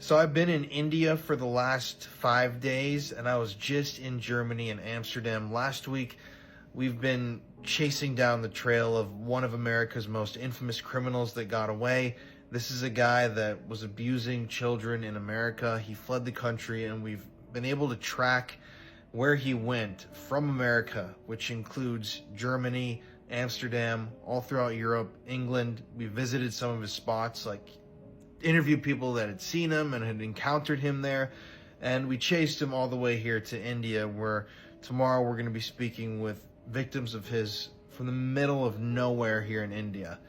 So I've been in India for the last 5 days, and I was just in Germany and Amsterdam last week. We've been chasing down the trail of one of America's most infamous criminals that got away. This is a guy that was abusing children in America. He fled the country, and we've been able to track where he went from America, which includes Germany, Amsterdam, all throughout Europe, England. We visited some of his spots, like interviewed people that had seen him and had encountered him there, and we chased him all the way here to India, where tomorrow we're going to be speaking with victims of his from the middle of nowhere here in India.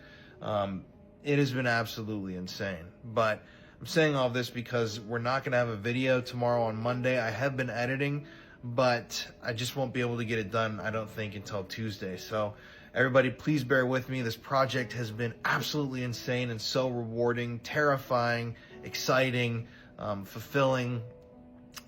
It has been absolutely insane, but I'm saying all this because we're not going to have a video tomorrow on Monday. I have been editing, but I just won't be able to get it done, I don't think, until Tuesday. So everybody, please bear with me. This project has been absolutely insane and so rewarding, terrifying, exciting, fulfilling.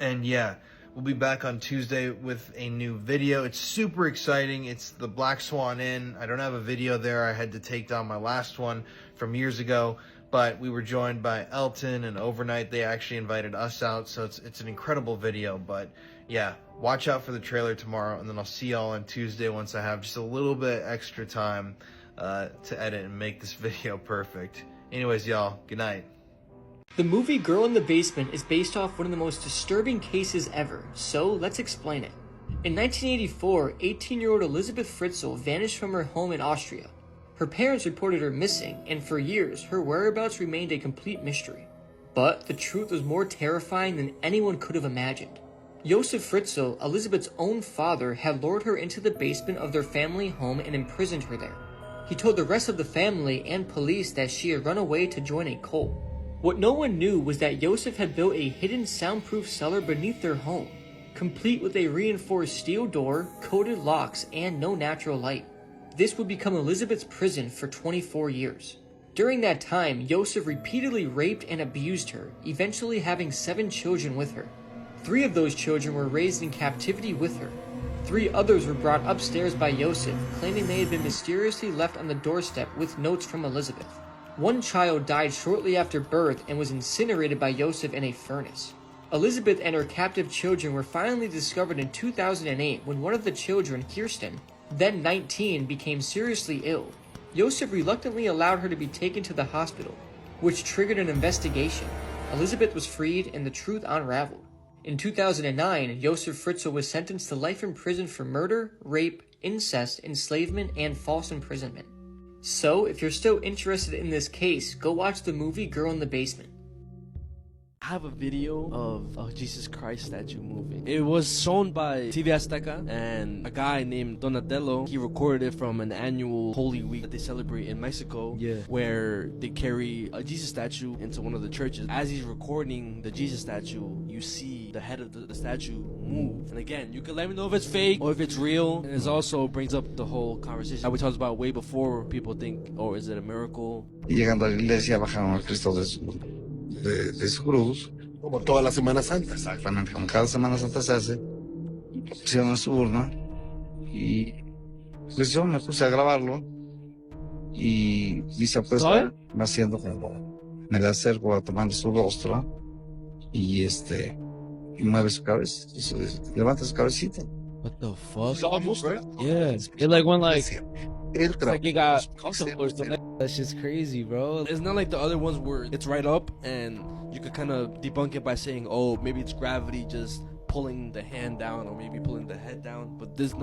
And yeah, we'll be back on Tuesday with a new video. It's super exciting. It's the Black Swan Inn. I don't have a video there. I had to take down my last one from years ago, but we were joined by Elton and Overnight. They actually invited us out, so it's an incredible video. But yeah, watch out for the trailer tomorrow, and then I'll see y'all on Tuesday once I have just a little bit extra time to edit and make this video perfect. Anyways, y'all, good night. The movie Girl in the Basement is based off one of the most disturbing cases ever, so let's explain it. In 1984, 18-year-old Elizabeth Fritzl vanished from her home in Austria. Her parents reported her missing, and for years, her whereabouts remained a complete mystery. But the truth was more terrifying than anyone could have imagined. Josef Fritzl, Elizabeth's own father, had lured her into the basement of their family home and imprisoned her there. He told the rest of the family and police that she had run away to join a cult. What no one knew was that Josef had built a hidden soundproof cellar beneath their home, complete with a reinforced steel door, coated locks, and no natural light. This would become Elizabeth's prison for 24 years. During that time, Josef repeatedly raped and abused her, eventually having 7 children with her. 3 of those children were raised in captivity with her. 3 others were brought upstairs by Josef, claiming they had been mysteriously left on the doorstep with notes from Elizabeth. 1 child died shortly after birth and was incinerated by Josef in a furnace. Elizabeth and her captive children were finally discovered in 2008 when one of the children, Kirsten, then 19, became seriously ill. Josef reluctantly allowed her to be taken to the hospital, which triggered an investigation. Elizabeth was freed and the truth unraveled. In 2009, Josef Fritzl was sentenced to life in prison for murder, rape, incest, enslavement, and false imprisonment. So, if you're still interested in this case, go watch the movie Girl in the Basement. I have a video of a Jesus Christ statue moving. It was shown by TV Azteca, and a guy named Donatello, he recorded it from an annual Holy Week that they celebrate in Mexico, where they carry a Jesus statue into one of the churches. As he's recording the Jesus statue, you see the head of the statue move. And again, you can let me know if it's fake or if it's real. And it also brings up the whole conversation that we talked about way before. People think, oh, is it a miracle? Y llegando a la iglesia bajaron al Cristo de su cruz. Como toda la Semana Santa. Exactamente, como cada Semana Santa se hace. Pusieron su urna. Y pues yo me puse a grabarlo. Y se apuesta haciendo como me le acerco tomando su rostro. Y y mueve su cabeza. Levanta su cabecita. What the fuck? Yeah. It like went like... It's like you got comfortable or something. That's just crazy, bro. It's not like the other ones where it's right up and you could kind of debunk it by saying, oh, maybe it's gravity just pulling the hand down or maybe pulling the head down. But this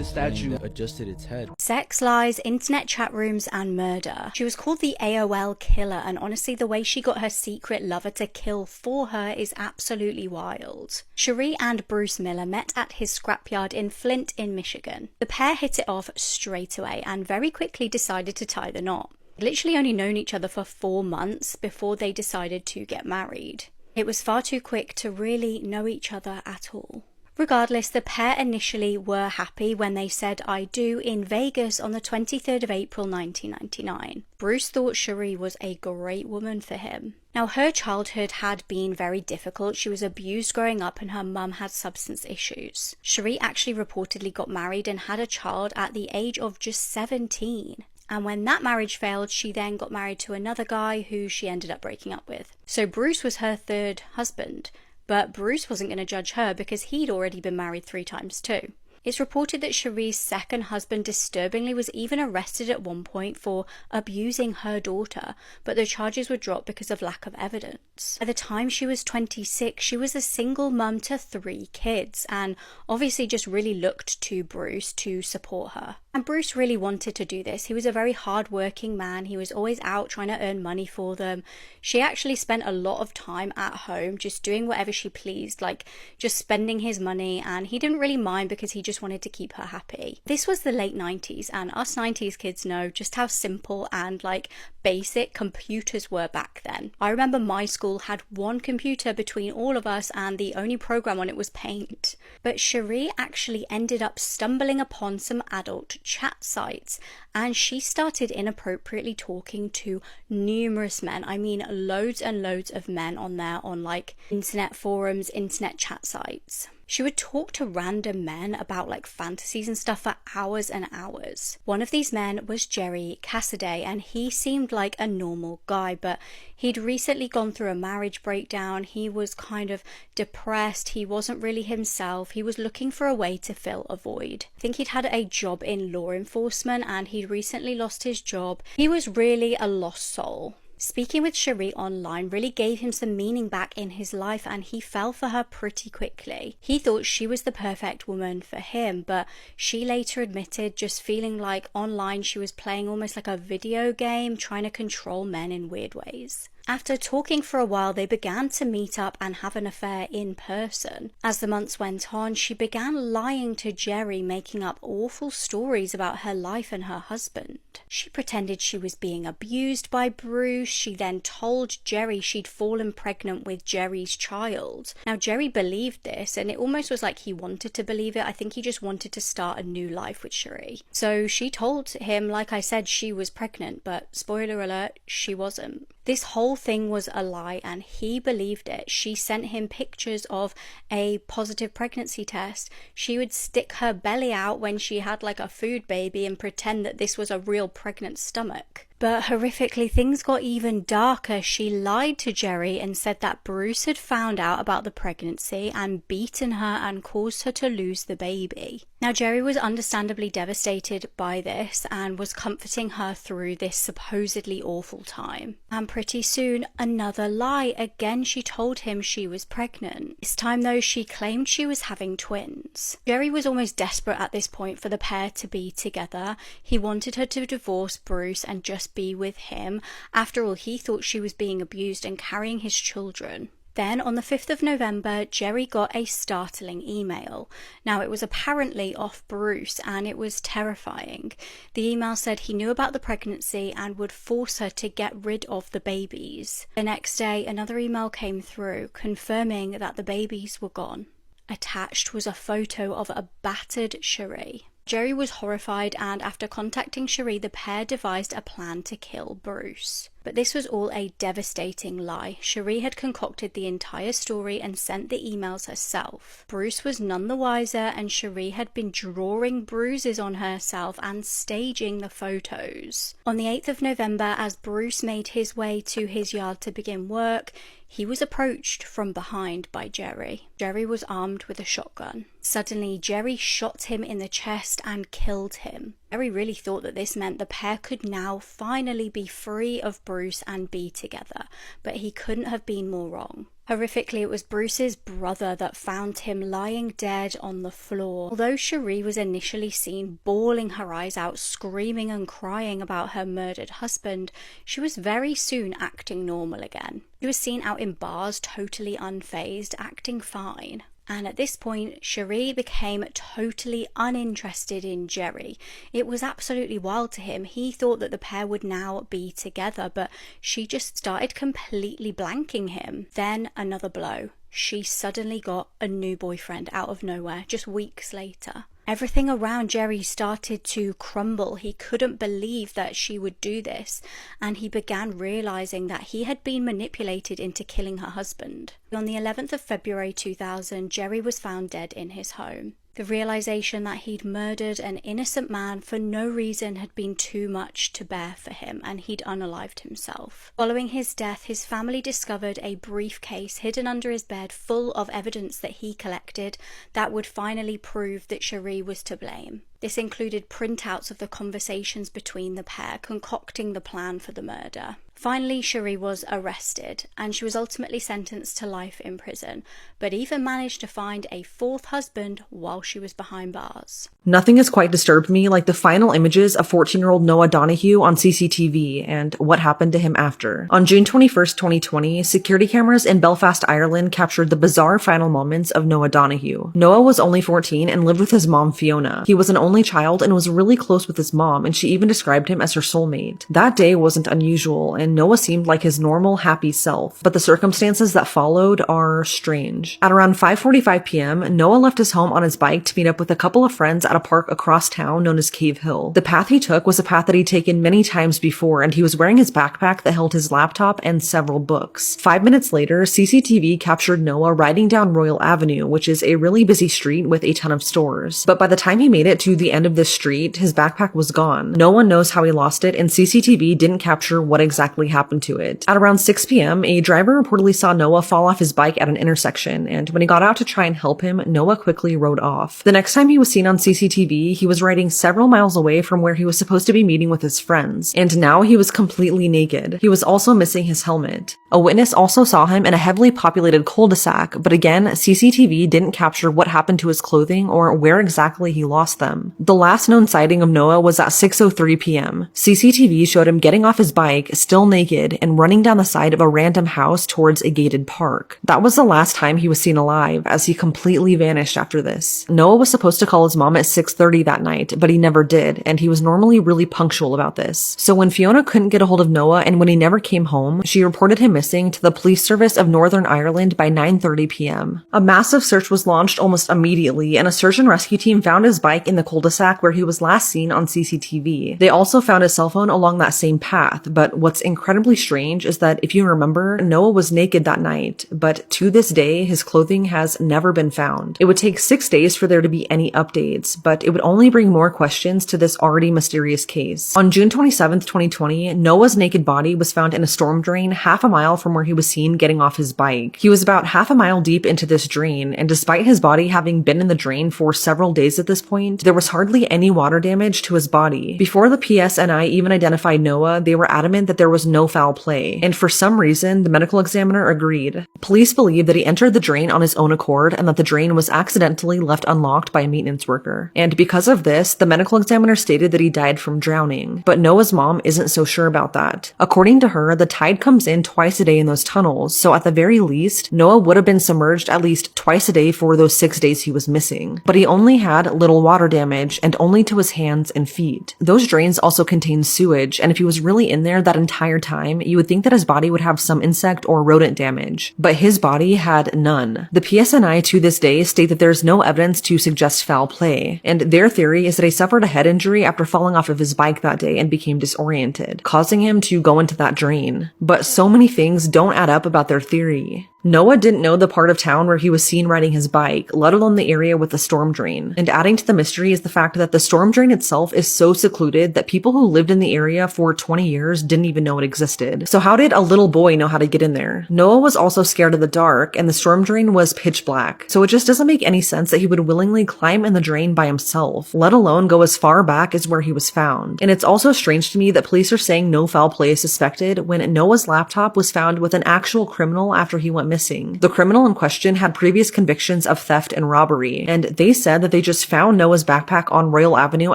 statue adjusted its head. Sex, lies, internet chat rooms, and murder. She was called the AOL killer, and honestly, the way she got her secret lover to kill for her is absolutely wild. Cherie and Bruce Miller met at his scrapyard in Flint in Michigan. The pair hit it off straight away and very quickly decided to tie the knot. They'd literally only known each other for 4 months before they decided to get married. It was far too quick to really know each other at all. Regardless, the pair initially were happy when they said I do in Vegas on the 23rd of April 1999. Bruce thought Cherie was a great woman for him. Now, her childhood had been very difficult. She was abused growing up and her mum had substance issues. Cherie actually reportedly got married and had a child at the age of just 17. And when that marriage failed, she then got married to another guy who she ended up breaking up with. So Bruce was her third husband, but Bruce wasn't going to judge her because he'd already been married 3 times too. It's reported that Cherie's second husband disturbingly was even arrested at one point for abusing her daughter, but the charges were dropped because of lack of evidence. By the time she was 26, she was a single mum to 3 kids, and obviously just really looked to Bruce to support her. And Bruce really wanted to do this. He was a very hard-working man. He was always out trying to earn money for them. She actually spent a lot of time at home just doing whatever she pleased, like just spending his money, and he didn't really mind because he just wanted to keep her happy. This was the late 90s, and us 90s kids know just how simple and like basic computers were back then. I remember my school had 1 computer between all of us, and the only program on it was Paint. But Cherie actually ended up stumbling upon some adult chat sites, and she started inappropriately talking to numerous men. I mean, loads and loads of men on there, on like internet forums, internet chat sites. She would talk to random men about like fantasies and stuff for hours and hours. One of these men was Jerry Cassidy, and he seemed like a normal guy, but he'd recently gone through a marriage breakdown. He was kind of depressed. He wasn't really himself. He was looking for a way to fill a void. I think he'd had a job in law enforcement, and he'd recently lost his job. He was really a lost soul. Speaking with Cherie online really gave him some meaning back in his life, and he fell for her pretty quickly. He thought she was the perfect woman for him, but she later admitted just feeling like online she was playing almost like a video game, trying to control men in weird ways. After talking for a while, they began to meet up and have an affair in person. As the months went on, she began lying to Jerry, making up awful stories about her life and her husband. She pretended she was being abused by Bruce. She then told Jerry she'd fallen pregnant with Jerry's child. Now, Jerry believed this, and it almost was like he wanted to believe it. I think he just wanted to start a new life with Cherie. So she told him, like I said, she was pregnant, but spoiler alert, she wasn't. This whole thing was a lie, and he believed it. She sent him pictures of a positive pregnancy test. She would stick her belly out when she had like a food baby and pretend that this was a real pregnant stomach. But horrifically, things got even darker. She lied to Jerry and said that Bruce had found out about the pregnancy and beaten her and caused her to lose the baby. Now, Jerry was understandably devastated by this and was comforting her through this supposedly awful time. And pretty soon, another lie. Again, she told him she was pregnant. This time, though, she claimed she was having twins. Jerry was almost desperate at this point for the pair to be together. He wanted her to divorce Bruce and just be with him. After all, he thought she was being abused and carrying his children. Then, on the 5th of November, Jerry got a startling email. Now, it was apparently off Bruce, and it was terrifying. The email said he knew about the pregnancy and would force her to get rid of the babies. The next day, another email came through, confirming that the babies were gone. Attached was a photo of a battered Cherie. Jerry was horrified, and after contacting Cherie, the pair devised a plan to kill Bruce. But this was all a devastating lie. Cherie had concocted the entire story and sent the emails herself. Bruce was none the wiser, and Cherie had been drawing bruises on herself and staging the photos. On the 8th of November, as Bruce made his way to his yard to begin work, he was approached from behind by Jerry. Jerry was armed with a shotgun. Suddenly, Jerry shot him in the chest and killed him. Jerry really thought that this meant the pair could now finally be free of Bruce and be together, but he couldn't have been more wrong. Horrifically, it was Bruce's brother that found him lying dead on the floor. Although Cherie was initially seen bawling her eyes out, screaming and crying about her murdered husband, she was very soon acting normal again. She was seen out in bars, totally unfazed, acting fine. And at this point, Cherie became totally uninterested in Jerry. It was absolutely wild to him. He thought that the pair would now be together, but she just started completely blanking him. Then another blow. She suddenly got a new boyfriend out of nowhere, just weeks later. Everything around Jerry started to crumble. He couldn't believe that she would do this, and he began realizing that he had been manipulated into killing her husband. On the 11th of February 2000, Jerry was found dead in his home. The realization that he'd murdered an innocent man for no reason had been too much to bear for him, and he'd unalived himself. Following his death, his family discovered a briefcase hidden under his bed full of evidence that he collected that would finally prove that Cherie was to blame. This included printouts of the conversations between the pair, concocting the plan for the murder. Finally, Cherie was arrested, and she was ultimately sentenced to life in prison, but even managed to find a fourth husband while she was behind bars. Nothing has quite disturbed me like the final images of 14-year-old Noah Donahue on CCTV and what happened to him after. On June 21st, 2020, security cameras in Belfast, Ireland captured the bizarre final moments of Noah Donahue. Noah was only 14 and lived with his mom, Fiona. He was an only child and was really close with his mom, and she even described him as her soulmate. That day wasn't unusual, and Noah seemed like his normal, happy self, but the circumstances that followed are strange. At around 5:45 p.m., Noah left his home on his bike to meet up with a couple of friends at a park across town known as Cave Hill. The path he took was a path that he'd taken many times before, and he was wearing his backpack that held his laptop and several books. 5 minutes later, CCTV captured Noah riding down Royal Avenue, which is a really busy street with a ton of stores. But by the time he made it to the end of this street, his backpack was gone. No one knows how he lost it, and CCTV didn't capture what exactly happened to it. At around 6 p.m., a driver reportedly saw Noah fall off his bike at an intersection, and when he got out to try and help him, Noah quickly rode off. The next time he was seen on CCTV, he was riding several miles away from where he was supposed to be meeting with his friends, and now he was completely naked. He was also missing his helmet. A witness also saw him in a heavily populated cul-de-sac, but again, CCTV didn't capture what happened to his clothing or where exactly he lost them. The last known sighting of Noah was at 6:03 p.m. CCTV showed him getting off his bike, still naked, and running down the side of a random house towards a gated park. That was the last time he was seen alive, as he completely vanished after this. Noah was supposed to call his mom at 6:30 that night, but he never did, and he was normally really punctual about this. So when Fiona couldn't get a hold of Noah and when he never came home, she reported him missing to the police service of Northern Ireland by 9:30 p.m. A massive search was launched almost immediately, and a search and rescue team found his bike in the cul-de-sac where he was last seen on CCTV. They also found his cell phone along that same path, but what's incredibly strange is that if you remember, Noah was naked that night, but to this day, his clothing has never been found. It would take 6 days for there to be any updates, but it would only bring more questions to this already mysterious case. On June 27th, 2020, Noah's naked body was found in a storm drain half a mile from where he was seen getting off his bike. He was about half a mile deep into this drain, and despite his body having been in the drain for several days at this point, there was hardly any water damage to his body. Before the PSNI even identified Noah, they were adamant that there was no foul play, and for some reason, the medical examiner agreed. Police believe that he entered the drain on his own accord and that the drain was accidentally left unlocked by a maintenance worker. And because of this, the medical examiner stated that he died from drowning. But Noah's mom isn't so sure about that. According to her, the tide comes in twice a day in those tunnels, so at the very least, Noah would have been submerged at least twice a day for those 6 days he was missing. But he only had little water damage, and only to his hands and feet. Those drains also contain sewage, and if he was really in there that entire time, you would think that his body would have some insect or rodent damage. But his body had none. The PSNI to this day state that there's no evidence to suggest foul play, and their theory is that he suffered a head injury after falling off of his bike that day and became disoriented, causing him to go into that drain. But so many things don't add up about their theory. Noah didn't know the part of town where he was seen riding his bike, let alone the area with the storm drain. And adding to the mystery is the fact that the storm drain itself is so secluded that people who lived in the area for 20 years didn't even know it existed. So how did a little boy know how to get in there? Noah was also scared of the dark, and the storm drain was pitch black. So it just doesn't make any sense that he would willingly climb in the drain by himself, let alone go as far back as where he was found. And it's also strange to me that police are saying no foul play is suspected when Noah's laptop was found with an actual criminal after he went missing. The criminal in question had previous convictions of theft and robbery, and they said that they just found Noah's backpack on Royal Avenue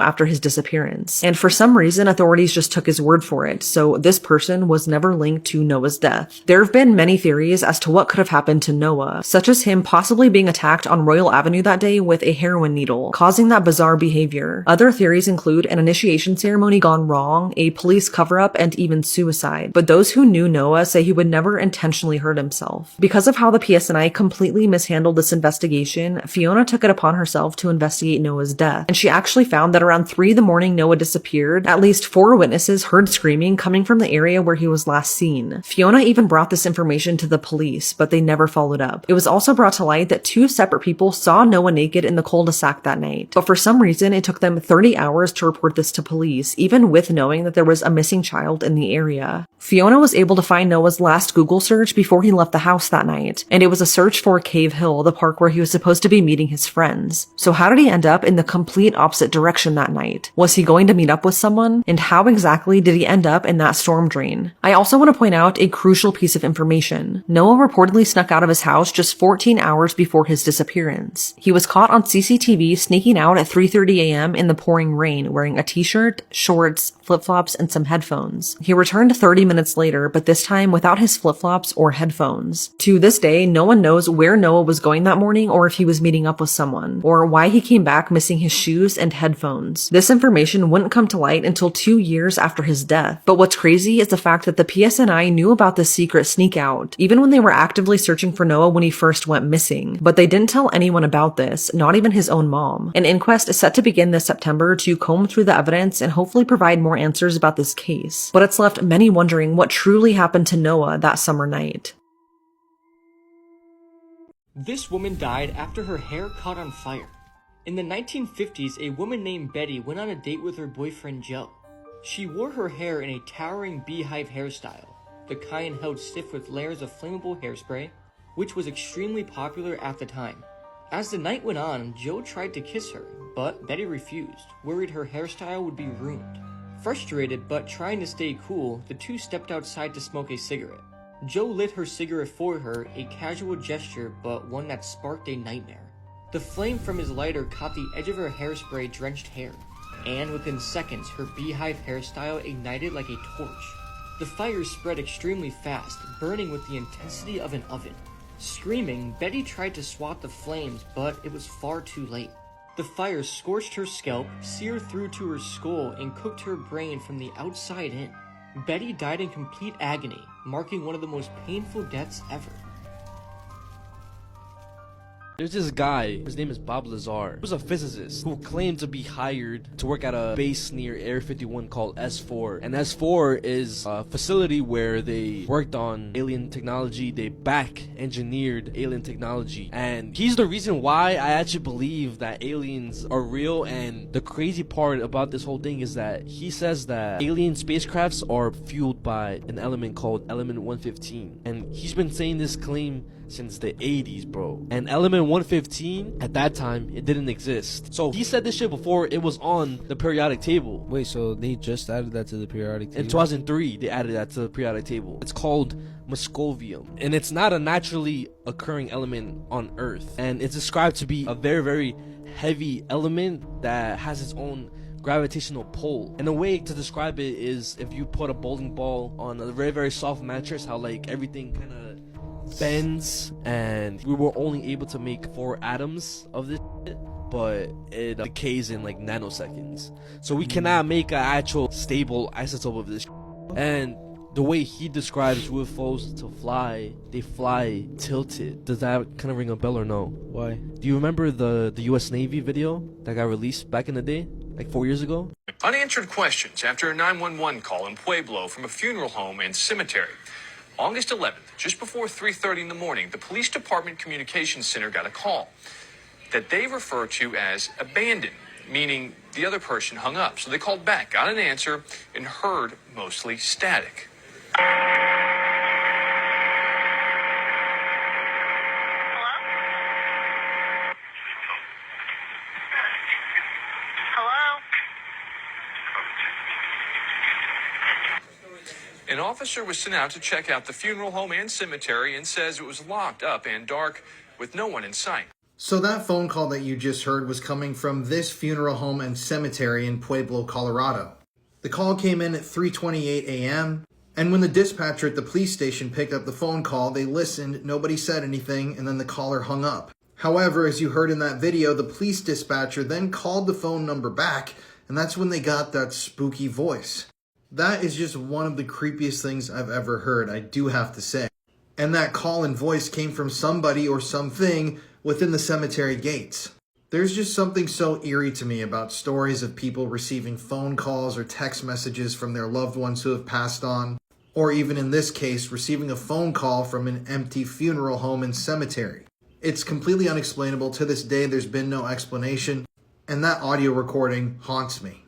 after his disappearance. And for some reason, authorities just took his word for it, so this person was never linked to Noah's death. There have been many theories as to what could have happened to Noah, such as him possibly being attacked on Royal Avenue that day with a heroin needle, causing that bizarre behavior. Other theories include an initiation ceremony gone wrong, a police cover-up, and even suicide. But those who knew Noah say he would never intentionally hurt himself. Because Because of how the PSNI completely mishandled this investigation, Fiona took it upon herself to investigate Noah's death, and she actually found that around 3 the morning Noah disappeared, at least 4 witnesses heard screaming coming from the area where he was last seen. Fiona even brought this information to the police, but they never followed up. It was also brought to light that 2 separate people saw Noah naked in the cul-de-sac that night, but for some reason it took them 30 hours to report this to police, even with knowing that there was a missing child in the area. Fiona was able to find Noah's last Google search before he left the house that night, and it was a search for Cave Hill, the park where he was supposed to be meeting his friends. So how did he end up in the complete opposite direction that night? Was he going to meet up with someone? And how exactly did he end up in that storm drain? I also want to point out a crucial piece of information. Noah reportedly snuck out of his house just 14 hours before his disappearance. He was caught on CCTV sneaking out at 3:30 a.m. in the pouring rain, wearing a t-shirt, shorts, flip-flops, and some headphones. He returned 30 minutes later, but this time without his flip-flops or headphones. To this day, no one knows where Noah was going that morning or if he was meeting up with someone, or why he came back missing his shoes and headphones. This information wouldn't come to light until 2 years after his death. But what's crazy is the fact that the PSNI knew about this secret sneak out, even when they were actively searching for Noah when he first went missing. But they didn't tell anyone about this, not even his own mom. An inquest is set to begin this September to comb through the evidence and hopefully provide more answers about this case. But it's left many wondering what truly happened to Noah that summer night. This woman died after her hair caught on fire. In the 1950s, a woman named Betty went on a date with her boyfriend Joe. She wore her hair in a towering beehive hairstyle, the kind held stiff with layers of flammable hairspray, which was extremely popular at the time. As the night went on, Joe tried to kiss her, but Betty refused, worried her hairstyle would be ruined. Frustrated but trying to stay cool, the two stepped outside to smoke a cigarette. Joe lit her cigarette for her, a casual gesture but one that sparked a nightmare. The flame from his lighter caught the edge of her hairspray-drenched hair, and within seconds her beehive hairstyle ignited like a torch. The fire spread extremely fast, burning with the intensity of an oven. Screaming, Betty tried to swat the flames, but it was far too late. The fire scorched her scalp, seared through to her skull, and cooked her brain from the outside in. Betty died in complete agony, marking one of the most painful deaths ever. There's this guy, his name is Bob Lazar. He was a physicist who claimed to be hired to work at a base near Area 51 called S4. And S4 is a facility where they worked on alien technology. They back engineered alien technology. And he's the reason why I actually believe that aliens are real. And the crazy part about this whole thing is that he says that alien spacecrafts are fueled by an element called element 115. And he's been saying this claim since the 80s, bro. And element 115, at that time, it didn't exist. So he said this shit before it was on the periodic table. Wait, so they just added that to the periodic table? In 2003, they added that to the periodic table. It's called Moscovium, and it's not a naturally occurring element on Earth. And it's described to be a very, very heavy element that has its own gravitational pull. And a way to describe it is if you put a bowling ball on a very, very soft mattress, how like everything kind of bends, and we were only able to make 4 atoms of this shit, but it decays in like nanoseconds. So we cannot make an actual stable isotope of this shit. And the way he describes UFOs to fly, they fly tilted. Does that kind of ring a bell or no? Why? Do you remember the US Navy video that got released back in the day, like 4 years ago? Unanswered questions after a 911 call in Pueblo from a funeral home and cemetery. August 11th, just before 3:30 in the morning, the police department communications center got a call that they refer to as abandoned, meaning the other person hung up. So they called back, got an answer, and heard mostly static. An officer was sent out to check out the funeral home and cemetery and says it was locked up and dark with no one in sight. So that phone call that you just heard was coming from this funeral home and cemetery in Pueblo, Colorado. The call came in at 3:28 a.m. and when the dispatcher at the police station picked up the phone call, they listened, nobody said anything, and then the caller hung up. However, as you heard in that video, the police dispatcher then called the phone number back, and that's when they got that spooky voice. That is just one of the creepiest things I've ever heard, I do have to say. and that call and voice came from somebody or something within the cemetery gates. There's just something so eerie to me about stories of people receiving phone calls or text messages from their loved ones who have passed on, or even in this case, receiving a phone call from an empty funeral home and cemetery. It's completely unexplainable. To this day, there's been no explanation, and that audio recording haunts me.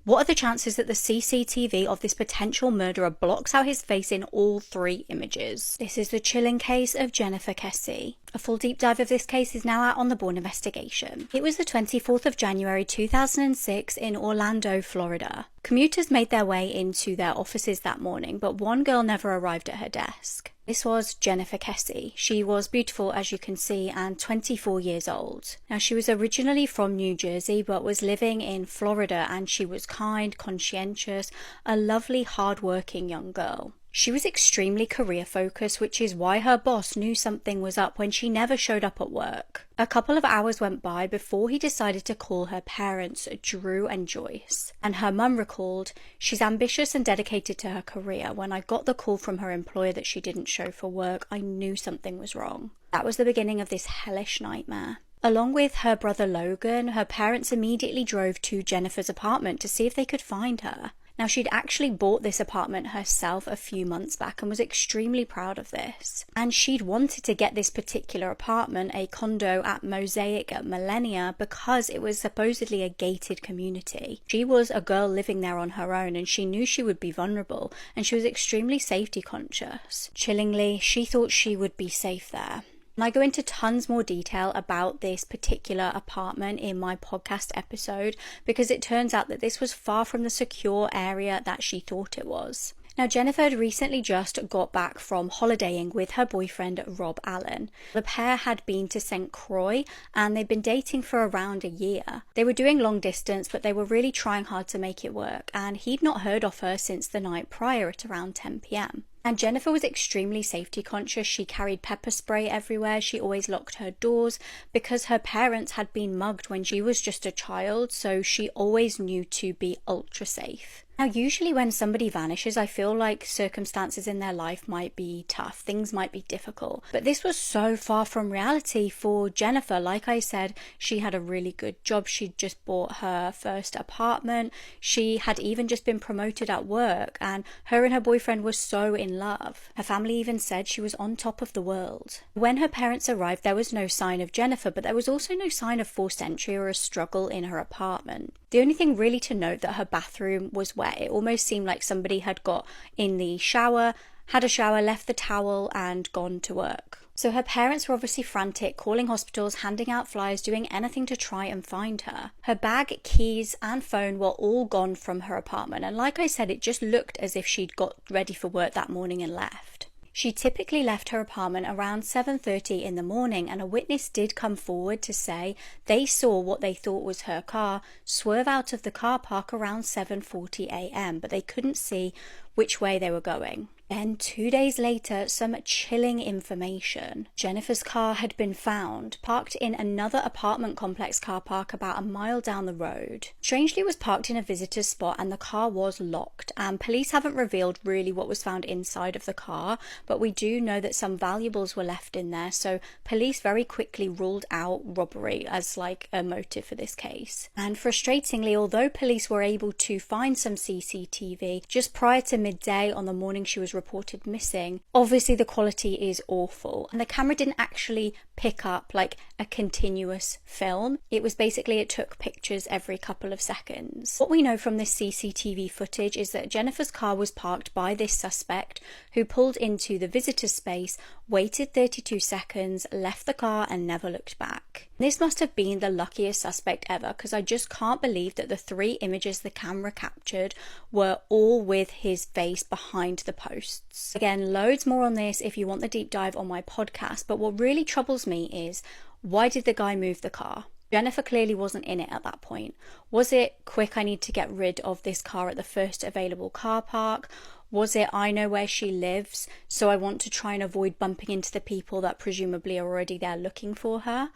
What are the chances that the CCTV of this potential murderer blocks out his face in all 3 images? This is the chilling case of Jennifer Kesey. A full deep dive of this case is now out on the Bourne investigation. It was the 24th of January 2006 in Orlando, Florida. Commuters made their way into their offices that morning, but one girl never arrived at her desk. This was Jennifer Kesey. She was beautiful, as you can see, and 24 years old. Now, she was originally from New Jersey, but was living in Florida, and she was kind, conscientious, a lovely, hard-working young girl. She was extremely career-focused, which is why her boss knew something was up when she never showed up at work. A couple of hours went by before he decided to call her parents, Drew and Joyce. And her mum recalled, "She's ambitious and dedicated to her career. When I got the call from her employer that she didn't show for work, I knew something was wrong." That was the beginning of this hellish nightmare. Along with her brother Logan, her parents immediately drove to Jennifer's apartment to see if they could find her. Now, she'd actually bought this apartment herself a few months back and was extremely proud of this. And she'd wanted to get this particular apartment, a condo at Mosaic at Millennia, because it was supposedly a gated community. She was a girl living there on her own, and she knew she would be vulnerable, and she was extremely safety conscious. Chillingly, she thought she would be safe there. And I go into tons more detail about this particular apartment in my podcast episode, because it turns out that this was far from the secure area that she thought it was. Now, Jennifer had recently just got back from holidaying with her boyfriend, Rob Allen. The pair had been to St. Croix, and they'd been dating for around a year. They were doing long distance, but they were really trying hard to make it work, and he'd not heard of her since the night prior at around 10 p.m. And Jennifer was extremely safety conscious. She carried pepper spray everywhere. She always locked her doors because her parents had been mugged when she was just a child, so she always knew to be ultra safe. Now, usually when somebody vanishes, I feel like circumstances in their life might be tough. Things might be difficult. But this was so far from reality for Jennifer. Like I said, she had a really good job. She'd just bought her first apartment. She had even just been promoted at work, and her and her boyfriend were so in love. Her family even said she was on top of the world. When her parents arrived, there was no sign of Jennifer, but there was also no sign of forced entry or a struggle in her apartment. The only thing really to note that her bathroom was wet. It almost seemed like somebody had got in the shower, had a shower, left the towel, and gone to work. So her parents were obviously frantic, calling hospitals, handing out flyers, doing anything to try and find her. Her bag, keys, and phone were all gone from her apartment, and like I said, it just looked as if she'd got ready for work that morning and left. She typically left her apartment around 7:30 in the morning, and a witness did come forward to say they saw what they thought was her car swerve out of the car park around 7:40 a.m., but they couldn't see which way they were going. Then 2 days later, some chilling information. Jennifer's car had been found, parked in another apartment complex car park about a mile down the road. Strangely, it was parked in a visitor's spot and the car was locked, and police haven't revealed really what was found inside of the car, but we do know that some valuables were left in there, so police very quickly ruled out robbery as like a motive for this case. And frustratingly, although police were able to find some CCTV just prior to midday on the morning she was reported missing, obviously the quality is awful, and the camera didn't actually pick up like a continuous film. It was basically, it took pictures every couple of seconds. What we know from this CCTV footage is that Jennifer's car was parked by this suspect, who pulled into the visitor space, waited 32 seconds, left the car and never looked back. This must have been the luckiest suspect ever, because I just can't believe that the 3 images the camera captured were all with his face behind the posts. Again, loads more on this if you want the deep dive on my podcast, but what really troubles me is, why did the guy move the car? Jennifer clearly wasn't in it at that point. Was it, quick, I need to get rid of this car at the first available car park? Was it, I know where she lives, so I want to try and avoid bumping into the people that presumably are already there looking for her?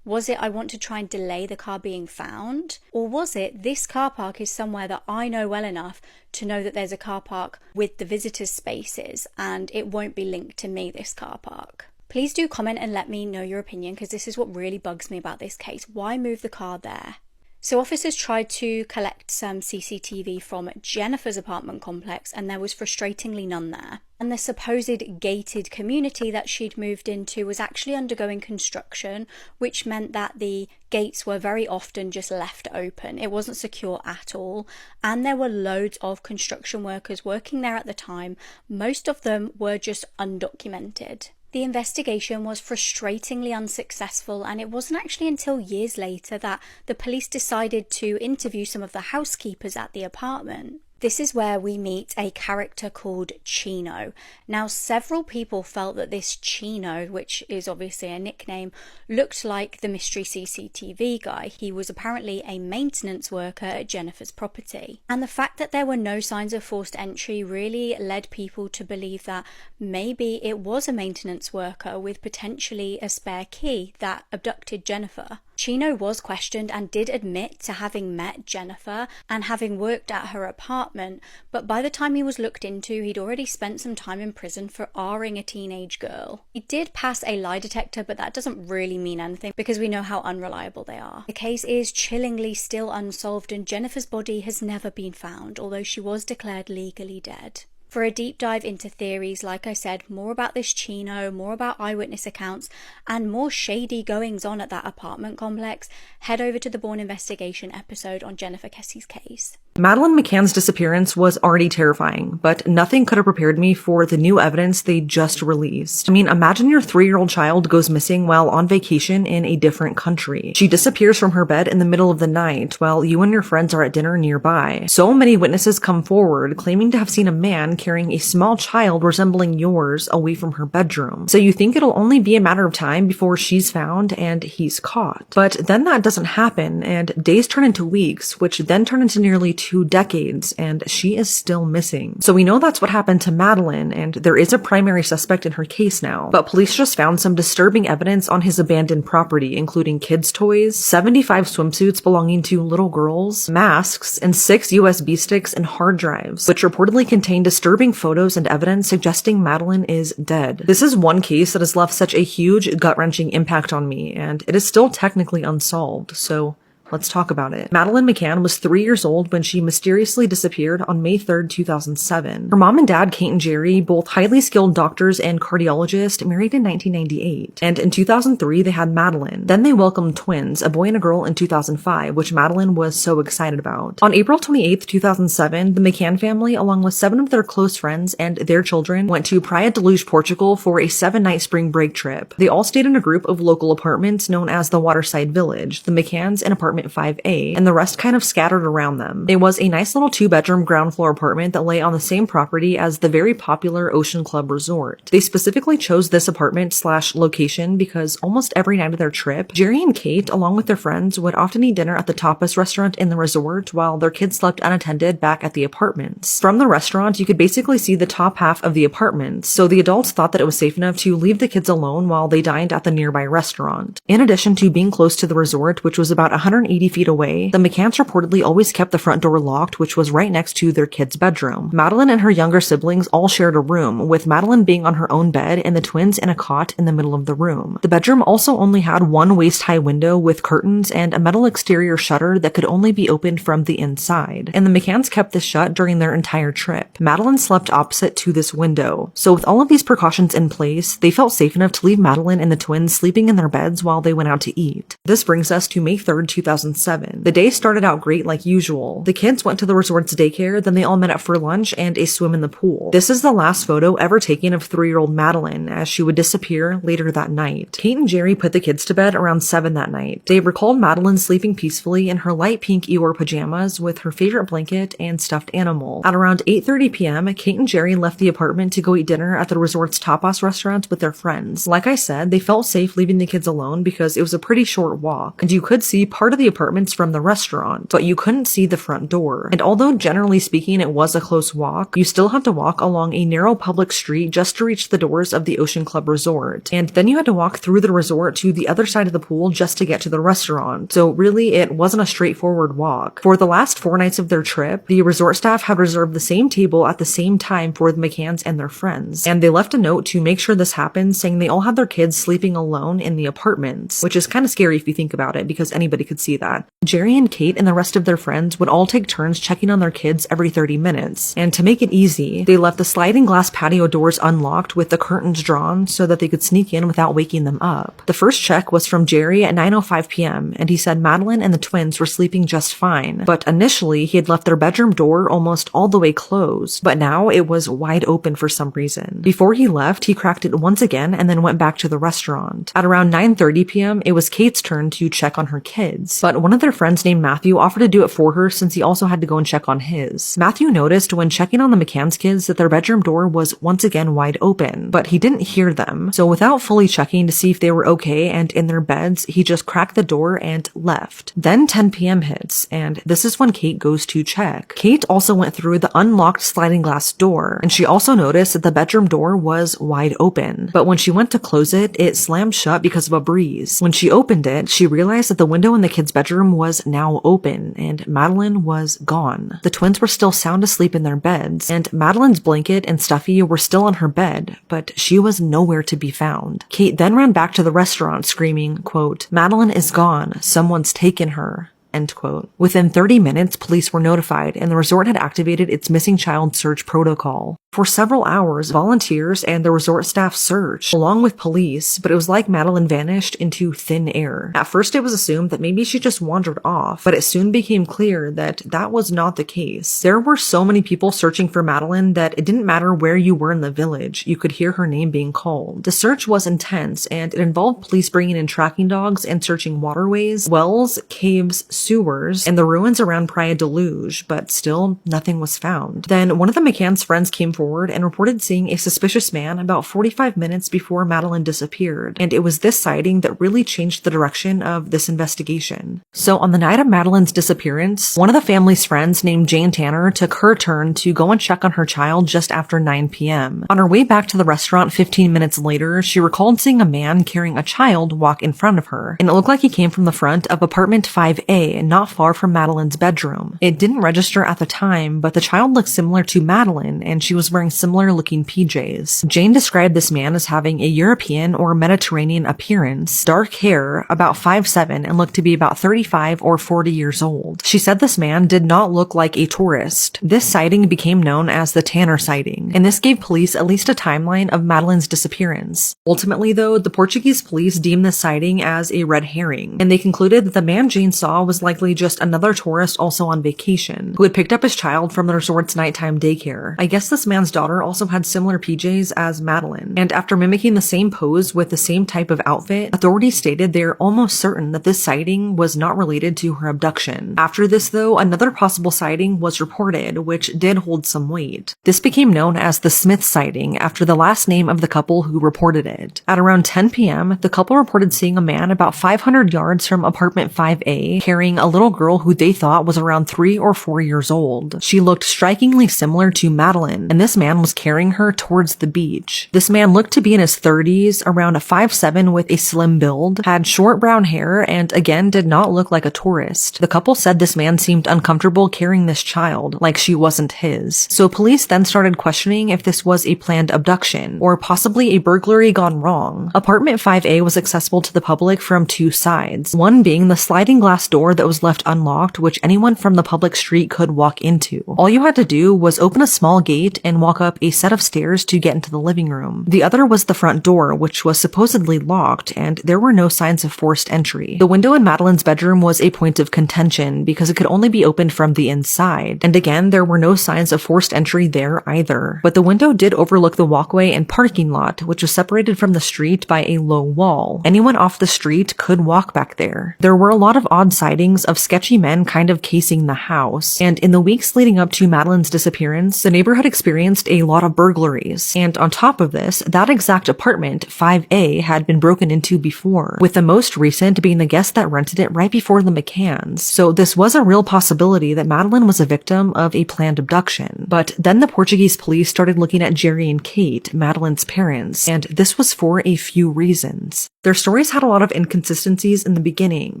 Was it I want to try and delay the car being found? Or was it this car park is somewhere that I know well enough to know that there's a car park with the visitors' spaces and it won't be linked to me, this car park? Please do comment and let me know your opinion, because this is what really bugs me about this case. Why move the car there? So officers tried to collect some CCTV from Jennifer's apartment complex, and there was frustratingly none there. And the supposed gated community that she'd moved into was actually undergoing construction, which meant that the gates were very often just left open. It wasn't secure at all, and there were loads of construction workers working there at the time. Most of them were just undocumented. The investigation was frustratingly unsuccessful, and it wasn't actually until years later that the police decided to interview some of the housekeepers at the apartment. This is where we meet a character called Chino. Now, several people felt that this Chino, which is obviously a nickname, looked like the mystery CCTV guy. He was apparently a maintenance worker at Jennifer's property. And the fact that there were no signs of forced entry really led people to believe that maybe it was a maintenance worker with potentially a spare key that abducted Jennifer. Chino was questioned and did admit to having met Jennifer and having worked at her apartment, but by the time he was looked into, he'd already spent some time in prison for R-ing a teenage girl. He did pass a lie detector, but that doesn't really mean anything because we know how unreliable they are. The case is chillingly still unsolved, and Jennifer's body has never been found, although she was declared legally dead. For a deep dive into theories, like I said, more about this Chino, more about eyewitness accounts, and more shady goings on at that apartment complex, head over to the Bourne Investigation episode on Jennifer Kessie's case. Madeleine McCann's disappearance was already terrifying, but nothing could have prepared me for the new evidence they just released. I mean, imagine your 3-year-old child goes missing while on vacation in a different country. She disappears from her bed in the middle of the night while you and your friends are at dinner nearby. So many witnesses come forward claiming to have seen a man carrying a small child resembling yours away from her bedroom. So you think it'll only be a matter of time before she's found and he's caught. But then that doesn't happen, and days turn into weeks, which then turn into nearly 2 decades, and she is still missing. So we know that's what happened to Madeleine, and there is a primary suspect in her case now. But police just found some disturbing evidence on his abandoned property, including kids' toys, 75 swimsuits belonging to little girls, masks, and 6 USB sticks and hard drives, which reportedly contain disturbing photos and evidence suggesting Madeleine is dead. This is one case that has left such a huge, gut-wrenching impact on me, and it is still technically unsolved, so let's talk about it. Madeleine McCann was 3 years old when she mysteriously disappeared on May 3rd, 2007. Her mom and dad, Kate and Jerry, both highly skilled doctors and cardiologists, married in 1998. And in 2003, they had Madeleine. Then they welcomed twins, a boy and a girl, in 2005, which Madeleine was so excited about. On April 28th, 2007, the McCann family, along with 7 of their close friends and their children, went to Praia de Luz, Portugal for a 7-night spring break trip. They all stayed in a group of local apartments known as the Waterside Village, the McCanns in apartment 5A, and the rest kind of scattered around them. It was a nice little 2-bedroom ground floor apartment that lay on the same property as the very popular Ocean Club Resort. They specifically chose this apartment/location because almost every night of their trip, Jerry and Kate, along with their friends, would often eat dinner at the tapas restaurant in the resort while their kids slept unattended back at the apartments. From the restaurant, you could basically see the top half of the apartments, so the adults thought that it was safe enough to leave the kids alone while they dined at the nearby restaurant. In addition to being close to the resort, which was about 180 feet away, the McCanns reportedly always kept the front door locked, which was right next to their kid's bedroom. Madeleine and her younger siblings all shared a room, with Madeleine being on her own bed and the twins in a cot in the middle of the room. The bedroom also only had one waist-high window with curtains and a metal exterior shutter that could only be opened from the inside, and the McCanns kept this shut during their entire trip. Madeleine slept opposite to this window. So with all of these precautions in place, they felt safe enough to leave Madeleine and the twins sleeping in their beds while they went out to eat. This brings us to May 3rd, 2007. The day started out great like usual. The kids went to the resort's daycare, then they all met up for lunch and a swim in the pool. This is the last photo ever taken of 3-year-old Madeleine, as she would disappear later that night. Kate and Jerry put the kids to bed around 7 that night. They recalled Madeleine sleeping peacefully in her light pink Eeyore pajamas with her favorite blanket and stuffed animal. At around 8:30 p.m., Kate and Jerry left the apartment to go eat dinner at the resort's tapas restaurant with their friends. Like I said, they felt safe leaving the kids alone because it was a pretty short walk, and you could see part of the the apartments from the restaurant, but you couldn't see the front door. And although generally speaking it was a close walk, you still had to walk along a narrow public street just to reach the doors of the Ocean Club Resort. And then you had to walk through the resort to the other side of the pool just to get to the restaurant. So really, it wasn't a straightforward walk. For the last 4 nights of their trip, the resort staff had reserved the same table at the same time for the McCanns and their friends. And they left a note to make sure this happened, saying they all had their kids sleeping alone in the apartments, which is kind of scary if you think about it, because anybody could see that. Jerry and Kate and the rest of their friends would all take turns checking on their kids every 30 minutes. And to make it easy, they left the sliding glass patio doors unlocked with the curtains drawn so that they could sneak in without waking them up. The first check was from Jerry at 9:05 p.m., and he said Madeline and the twins were sleeping just fine. But initially, he had left their bedroom door almost all the way closed, but now it was wide open for some reason. Before he left, he cracked it once again and then went back to the restaurant. At around 9:30 p.m., it was Kate's turn to check on her kids, but one of their friends named Matthew offered to do it for her since he also had to go and check on his. Matthew noticed when checking on the McCann's kids that their bedroom door was once again wide open, but he didn't hear them, so without fully checking to see if they were okay and in their beds, he just cracked the door and left. Then 10 p.m. hits, and this is when Kate goes to check. Kate also went through the unlocked sliding glass door, and she also noticed that the bedroom door was wide open, but when she went to close it, it slammed shut because of a breeze. When she opened it, she realized that the window in the kids' bedroom was now open, and Madeline was gone. The twins were still sound asleep in their beds, and Madeline's blanket and stuffy were still on her bed, but she was nowhere to be found. Kate then ran back to the restaurant screaming, quote, "Madeline is gone. Someone's taken her." End quote. Within 30 minutes, police were notified, and the resort had activated its missing child search protocol. For several hours, volunteers and the resort staff searched, along with police, but it was like Madeline vanished into thin air. At first, it was assumed that maybe she just wandered off, but it soon became clear that that was not the case. There were so many people searching for Madeline that it didn't matter where you were in the village, you could hear her name being called. The search was intense, and it involved police bringing in tracking dogs and searching waterways, wells, caves, sewers, and the ruins around Praia de Luge, but still nothing was found. Then one of the McCann's friends came forward and reported seeing a suspicious man about 45 minutes before Madeline disappeared, and it was this sighting that really changed the direction of this investigation. So on the night of Madeline's disappearance, one of the family's friends named Jane Tanner took her turn to go and check on her child just after 9 p.m. On her way back to the restaurant 15 minutes later, she recalled seeing a man carrying a child walk in front of her, and it looked like he came from the front of apartment 5A, not far from Madeline's bedroom. It didn't register at the time, but the child looked similar to Madeline, and she was wearing similar looking PJs. Jane described this man as having a European or Mediterranean appearance, dark hair, about 5'7", and looked to be about 35 or 40 years old. She said this man did not look like a tourist. This sighting became known as the Tanner sighting, and this gave police at least a timeline of Madeline's disappearance. Ultimately though, the Portuguese police deemed this sighting as a red herring, and they concluded that the man Jane saw was likely just another tourist also on vacation, who had picked up his child from the resort's nighttime daycare. I guess this man's daughter also had similar PJs as Madeline, and after mimicking the same pose with the same type of outfit, authorities stated they're almost certain that this sighting was not related to her abduction. After this though, another possible sighting was reported, which did hold some weight. This became known as the Smith sighting, after the last name of the couple who reported it. At around 10 p.m., the couple reported seeing a man about 500 yards from apartment 5A carrying a little girl who they thought was around 3 or 4 years old. She looked strikingly similar to Madeline, and this man was carrying her towards the beach. This man looked to be in his 30s, around a 5'7" with a slim build, had short brown hair, and again did not look like a tourist. The couple said this man seemed uncomfortable carrying this child, like she wasn't his. So police then started questioning if this was a planned abduction, or possibly a burglary gone wrong. Apartment 5A was accessible to the public from two sides, one being the sliding glass door that was left unlocked, which anyone from the public street could walk into. All you had to do was open a small gate and walk up a set of stairs to get into the living room. The other was the front door, which was supposedly locked, and there were no signs of forced entry. The window in Madeline's bedroom was a point of contention because it could only be opened from the inside, and again there were no signs of forced entry there either. But the window did overlook the walkway and parking lot, which was separated from the street by a low wall. Anyone off the street could walk back there. There were a lot of odd sightings of sketchy men kind of casing the house, and in the weeks leading up to Madeline's disappearance, the neighborhood experienced experienced a lot of burglaries. And on top of this, that exact apartment, 5A, had been broken into before, with the most recent being the guest that rented it right before the McCanns. So this was a real possibility that Madeline was a victim of a planned abduction. But then the Portuguese police started looking at Jerry and Kate, Madeline's parents, and this was for a few reasons. Their stories had a lot of inconsistencies in the beginning,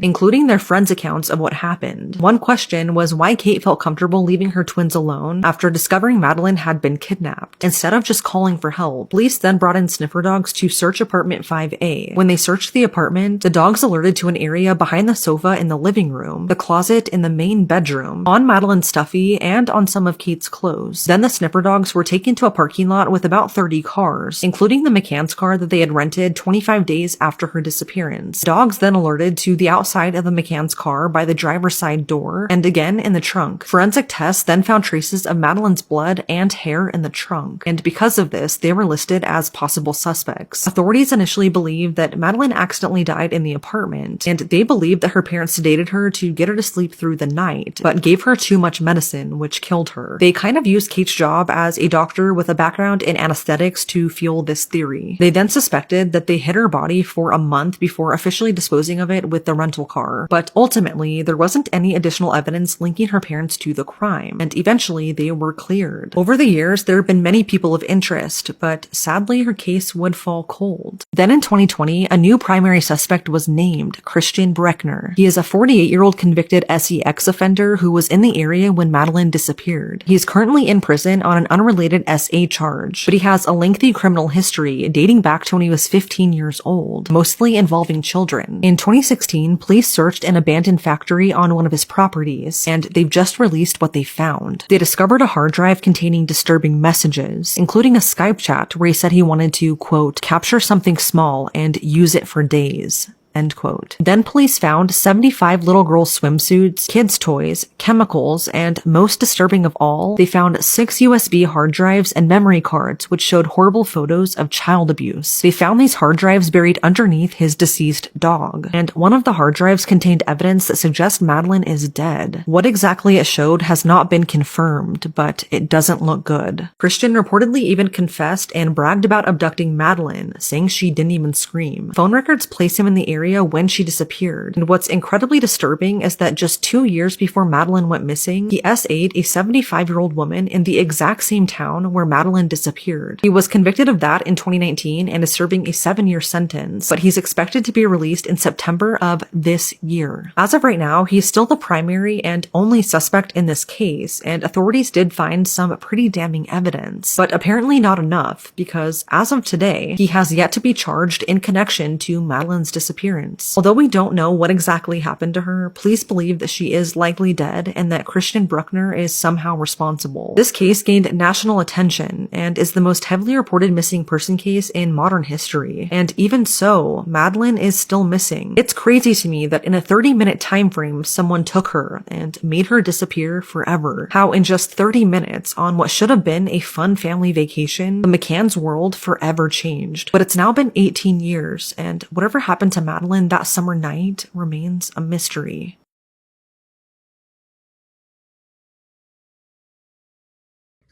including their friends' accounts of what happened. One question was why Kate felt comfortable leaving her twins alone after discovering Madeline had been kidnapped, instead of just calling for help. Police then brought in sniffer dogs to search apartment 5A. When they searched the apartment, the dogs alerted to an area behind the sofa in the living room, the closet in the main bedroom, on Madeline's stuffy, and on some of Kate's clothes. Then the sniffer dogs were taken to a parking lot with about 30 cars, including the McCann's car that they had rented 25 days after her disappearance. Dogs then alerted to the outside of the McCann's car by the driver's side door, and again in the trunk. Forensic tests then found traces of Madeline's blood and hair in the trunk, and because of this, they were listed as possible suspects. Authorities initially believed that Madeline accidentally died in the apartment, and they believed that her parents sedated her to get her to sleep through the night, but gave her too much medicine, which killed her. They kind of used Kate's job as a doctor with a background in anesthetics to fuel this theory. They then suspected that they hid her body for a month before officially disposing of it with the rental car, but ultimately there wasn't any additional evidence linking her parents to the crime, and eventually they were cleared. Over the years, there have been many people of interest, but sadly her case would fall cold. Then in 2020, a new primary suspect was named, Christian Breckner. He is a 48-year-old convicted SEX offender who was in the area when Madeline disappeared. He is currently in prison on an unrelated SA charge, but he has a lengthy criminal history dating back to when he was 15 years old, mostly involving children. In 2016, police searched an abandoned factory on one of his properties, and they've just released what they found. They discovered a hard drive containing disturbing messages, including a Skype chat where he said he wanted to, quote, capture something small and use it for days. End quote. Then police found 75 little girl swimsuits, kids' toys, chemicals, and most disturbing of all, they found 6 USB hard drives and memory cards which showed horrible photos of child abuse. They found these hard drives buried underneath his deceased dog, and one of the hard drives contained evidence that suggests Madeline is dead. What exactly it showed has not been confirmed, but it doesn't look good. Christian reportedly even confessed and bragged about abducting Madeline, saying she didn't even scream. Phone records place him in the area when she disappeared, and what's incredibly disturbing is that just 2 years before Madeline went missing, he SA'd a 75-year-old woman in the exact same town where Madeline disappeared. He was convicted of that in 2019 and is serving a 7-year sentence, but he's expected to be released in September of this year. As of right now, he's still the primary and only suspect in this case, and authorities did find some pretty damning evidence, but apparently not enough, because as of today, he has yet to be charged in connection to Madeline's disappearance. Although we don't know what exactly happened to her, police believe that she is likely dead and that Christian Bruckner is somehow responsible. This case gained national attention and is the most heavily reported missing person case in modern history. And even so, Madeline is still missing. It's crazy to me that in a 30-minute time frame, someone took her and made her disappear forever. How in just 30 minutes on what should have been a fun family vacation, the McCann's world forever changed. But it's now been 18 years, and whatever happened to Madeline that summer night remains a mystery.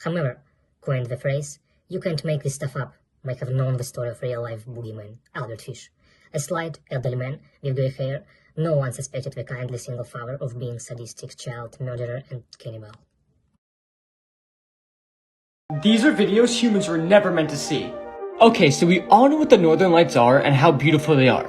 Hammer coined the phrase, "You can't make this stuff up," might have known the story of real-life boogeyman, Albert Fish. A slight, elderly man with grey hair, no one suspected the kindly single father of being sadistic child murderer and cannibal. These are videos humans were never meant to see. Okay, so we all know what the Northern Lights are and how beautiful they are.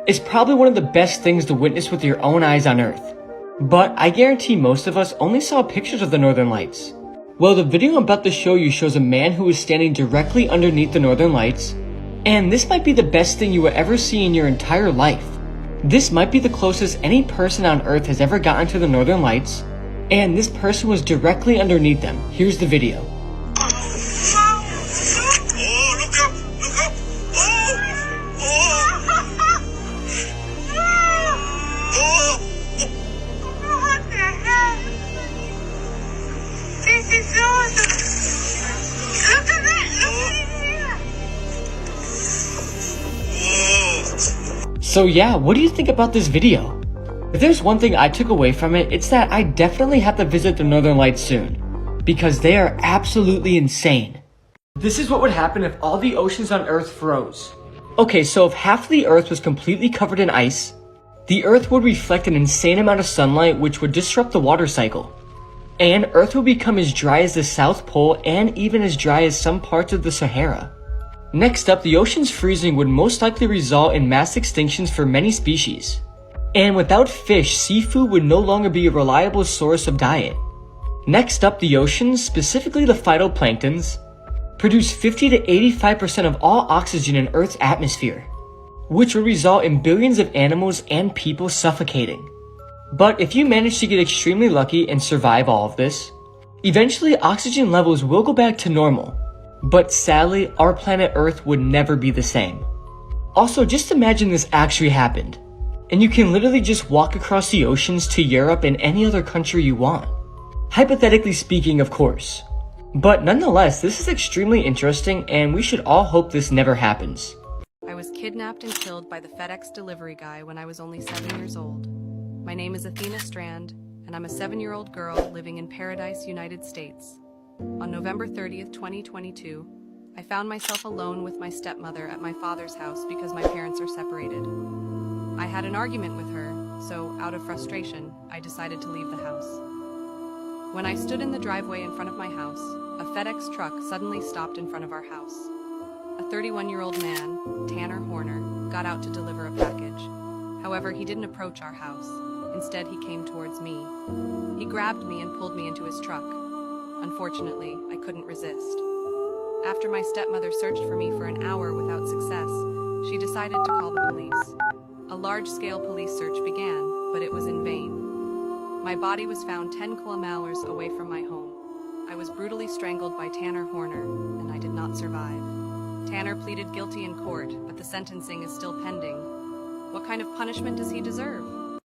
It's probably one of the best things to witness with your own eyes on Earth. But I guarantee most of us only saw pictures of the Northern Lights. Well, the video I'm about to show you shows a man who is standing directly underneath the Northern Lights, and this might be the best thing you will ever see in your entire life. This might be the closest any person on Earth has ever gotten to the Northern Lights, and this person was directly underneath them. Here's the video. So yeah, what do you think about this video? If there's one thing I took away from it, it's that I definitely have to visit the Northern Lights soon. because they are absolutely insane. This is what would happen if all the oceans on Earth froze. Okay, so if half of the Earth was completely covered in ice, the Earth would reflect an insane amount of sunlight which would disrupt the water cycle. And Earth would become as dry as the South Pole and even as dry as some parts of the Sahara. Next up, the ocean's freezing would most likely result in mass extinctions for many species. And without fish, seafood would no longer be a reliable source of diet. Next up, the oceans, specifically the phytoplanktons, produce 50 to 85% of all oxygen in Earth's atmosphere, which would result in billions of animals and people suffocating. But if you manage to get extremely lucky and survive all of this, eventually oxygen levels will go back to normal. But sadly, our planet Earth would never be the same. Also, just imagine this actually happened, and you can literally just walk across the oceans to Europe and any other country you want. Hypothetically speaking, of course. But nonetheless, this is extremely interesting, and we should all hope this never happens. I was kidnapped and killed by the FedEx delivery guy when I was only 7 years old. My name is Athena Strand, and I'm a 7-year-old girl living in Paradise, United States. On November 30th, 2022, I found myself alone with my stepmother at my father's house because my parents are separated. I had an argument with her, so out of frustration, I decided to leave the house. When I stood in the driveway in front of my house, a FedEx truck suddenly stopped in front of our house. A 31-year-old man, Tanner Horner, got out to deliver a package. However, he didn't approach our house. Instead, he came towards me. He grabbed me and pulled me into his truck. Unfortunately, I couldn't resist. After my stepmother searched for me for an hour without success, she decided to call the police. A large-scale police search began, but it was in vain. My body was found 10 kilometers away from my home. I was brutally strangled by Tanner Horner, and I did not survive. Tanner pleaded guilty in court, but the sentencing is still pending. What kind of punishment does he deserve?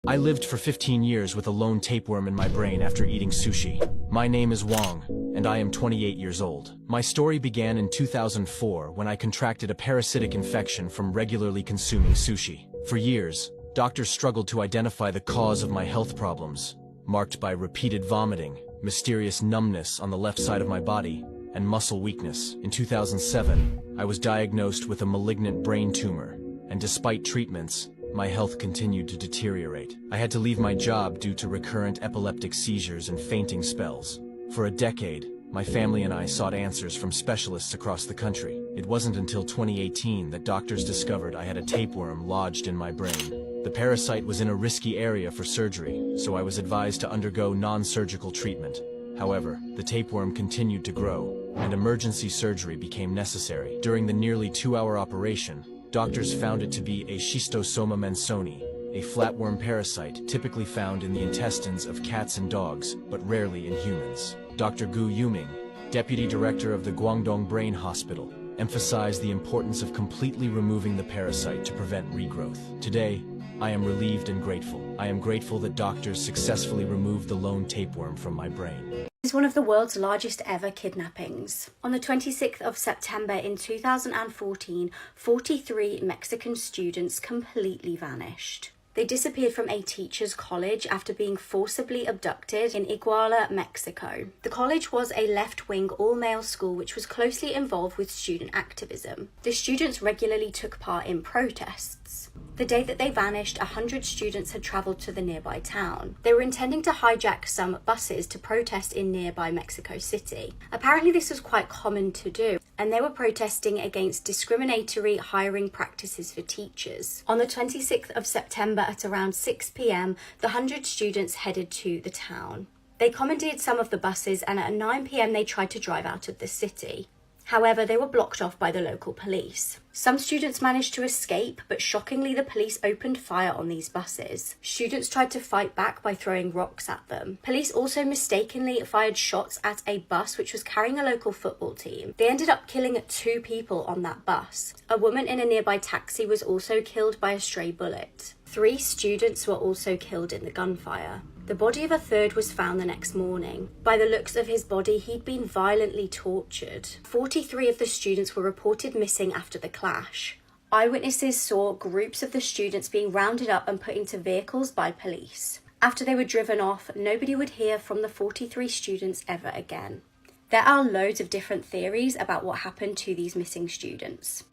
I lived for 15 years with a lone tapeworm in my brain after eating sushi. My name is Wong, and I am 28 years old. My story began in 2004 when I contracted a parasitic infection from regularly consuming sushi. For years, doctors struggled to identify the cause of my health problems, marked by repeated vomiting, mysterious numbness on the left side of my body, and muscle weakness. In 2007, I was diagnosed with a malignant brain tumor, and despite treatments, my health continued to deteriorate. I had to leave my job due to recurrent epileptic seizures and fainting spells. For a decade, my family and I sought answers from specialists across the country. It wasn't until 2018 that doctors discovered I had a tapeworm lodged in my brain. The parasite was in a risky area for surgery, so I was advised to undergo non-surgical treatment. However, the tapeworm continued to grow, and emergency surgery became necessary. During the nearly 2-hour operation, doctors found it to be a schistosoma mansoni, a flatworm parasite typically found in the intestines of cats and dogs, but rarely in humans. Dr. Gu Yuming, deputy director of the Guangdong Brain Hospital, emphasized the importance of completely removing the parasite to prevent regrowth. Today, I am relieved and grateful. I am grateful that doctors successfully removed the lone tapeworm from my brain. Is one of the world's largest ever kidnappings. On the 26th of September in 2014, 43 Mexican students completely vanished. They disappeared from a teacher's college after being forcibly abducted in Iguala, Mexico. The college was a left-wing all-male school which was closely involved with student activism. The students regularly took part in protests. The day that they vanished, 100 students had travelled to the nearby town. They were intending to hijack some buses to protest in nearby Mexico City. Apparently this was quite common to do, and they were protesting against discriminatory hiring practices for teachers. On the 26th of September at around 6 p.m, the 100 students headed to the town. They commandeered some of the buses, and at 9 p.m. they tried to drive out of the city. However, they were blocked off by the local police. Some students managed to escape, but shockingly the police opened fire on these buses. Students tried to fight back by throwing rocks at them. Police also mistakenly fired shots at a bus which was carrying a local football team. They ended up killing 2 people on that bus. A woman in a nearby taxi was also killed by a stray bullet. 3 students were also killed in the gunfire. The body of a third was found the next morning. By the looks of his body, he'd been violently tortured. 43 of the students were reported missing after the clash. Eyewitnesses saw groups of the students being rounded up and put into vehicles by police. After they were driven off, nobody would hear from the 43 students ever again. There are loads of different theories about what happened to these missing students.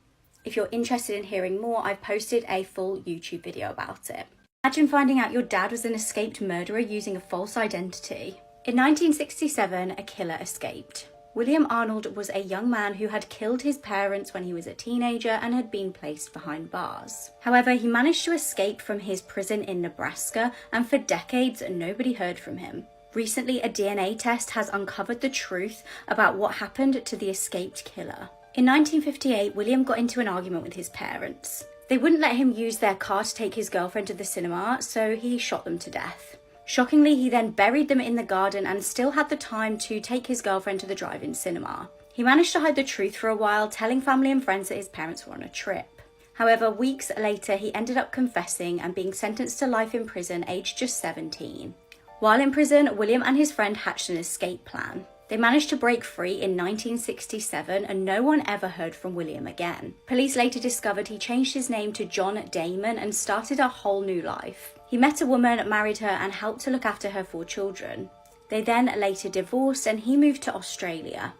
If you're interested in hearing more, I've posted a full YouTube video about it. Imagine finding out your dad was an escaped murderer using a false identity. In 1967, a killer escaped. William Arnold was a young man who had killed his parents when he was a teenager and had been placed behind bars. However, he managed to escape from his prison in Nebraska, and for decades, nobody heard from him. Recently, a DNA test has uncovered the truth about what happened to the escaped killer. In 1958, William got into an argument with his parents. They wouldn't let him use their car to take his girlfriend to the cinema, so he shot them to death. Shockingly, he then buried them in the garden and still had the time to take his girlfriend to the drive-in cinema. He managed to hide the truth for a while, telling family and friends that his parents were on a trip. However, weeks later, he ended up confessing and being sentenced to life in prison, aged just 17. While in prison, William and his friend hatched an escape plan. They managed to break free in 1967 and no one ever heard from William again. Police later discovered he changed his name to John Damon and started a whole new life. He met a woman, married her, and helped to look after her 4 children. They then later divorced and he moved to Australia.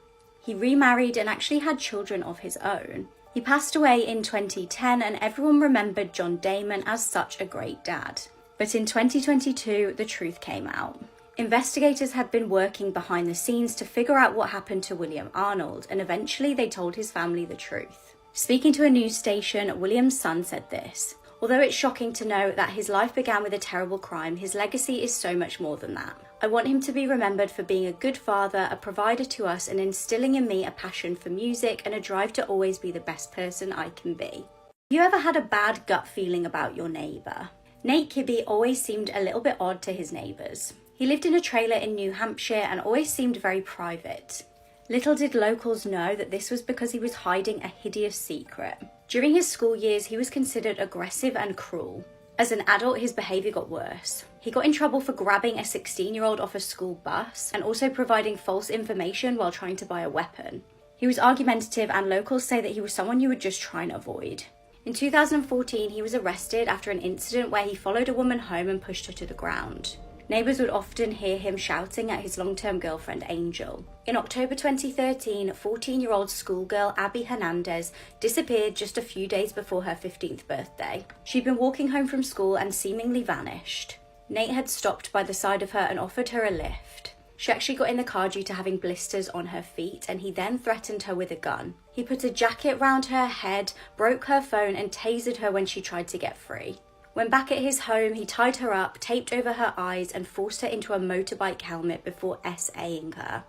He remarried and actually had children of his own. He passed away in 2010 and everyone remembered John Damon as such a great dad. But in 2022, the truth came out. Investigators had been working behind the scenes to figure out what happened to William Arnold, and eventually they told his family the truth. Speaking to a news station, William's son said this: "Although it's shocking to know that his life began with a terrible crime, his legacy is so much more than that. I want him to be remembered for being a good father, a provider to us, and instilling in me a passion for music and a drive to always be the best person I can be." Have you ever had a bad gut feeling about your neighbour? Nate Kibbe always seemed a little bit odd to his neighbours. He lived in a trailer in New Hampshire and always seemed very private. Little did locals know that this was because he was hiding a hideous secret. During his school years, he was considered aggressive and cruel. As an adult, his behaviour got worse. He got in trouble for grabbing a 16-year-old off a school bus and also providing false information while trying to buy a weapon. He was argumentative and locals say that he was someone you would just try and avoid. In 2014, he was arrested after an incident where he followed a woman home and pushed her to the ground. Neighbours would often hear him shouting at his long-term girlfriend, Angel. In October 2013, 14-year-old schoolgirl Abby Hernandez disappeared just a few days before her 15th birthday. She'd been walking home from school and seemingly vanished. Nate had stopped by the side of her and offered her a lift. She actually got in the car due to having blisters on her feet, and he then threatened her with a gun. He put a jacket round her head, broke her phone, and tasered her when she tried to get free. When back at his home, he tied her up, taped over her eyes, and forced her into a motorbike helmet before SAing her.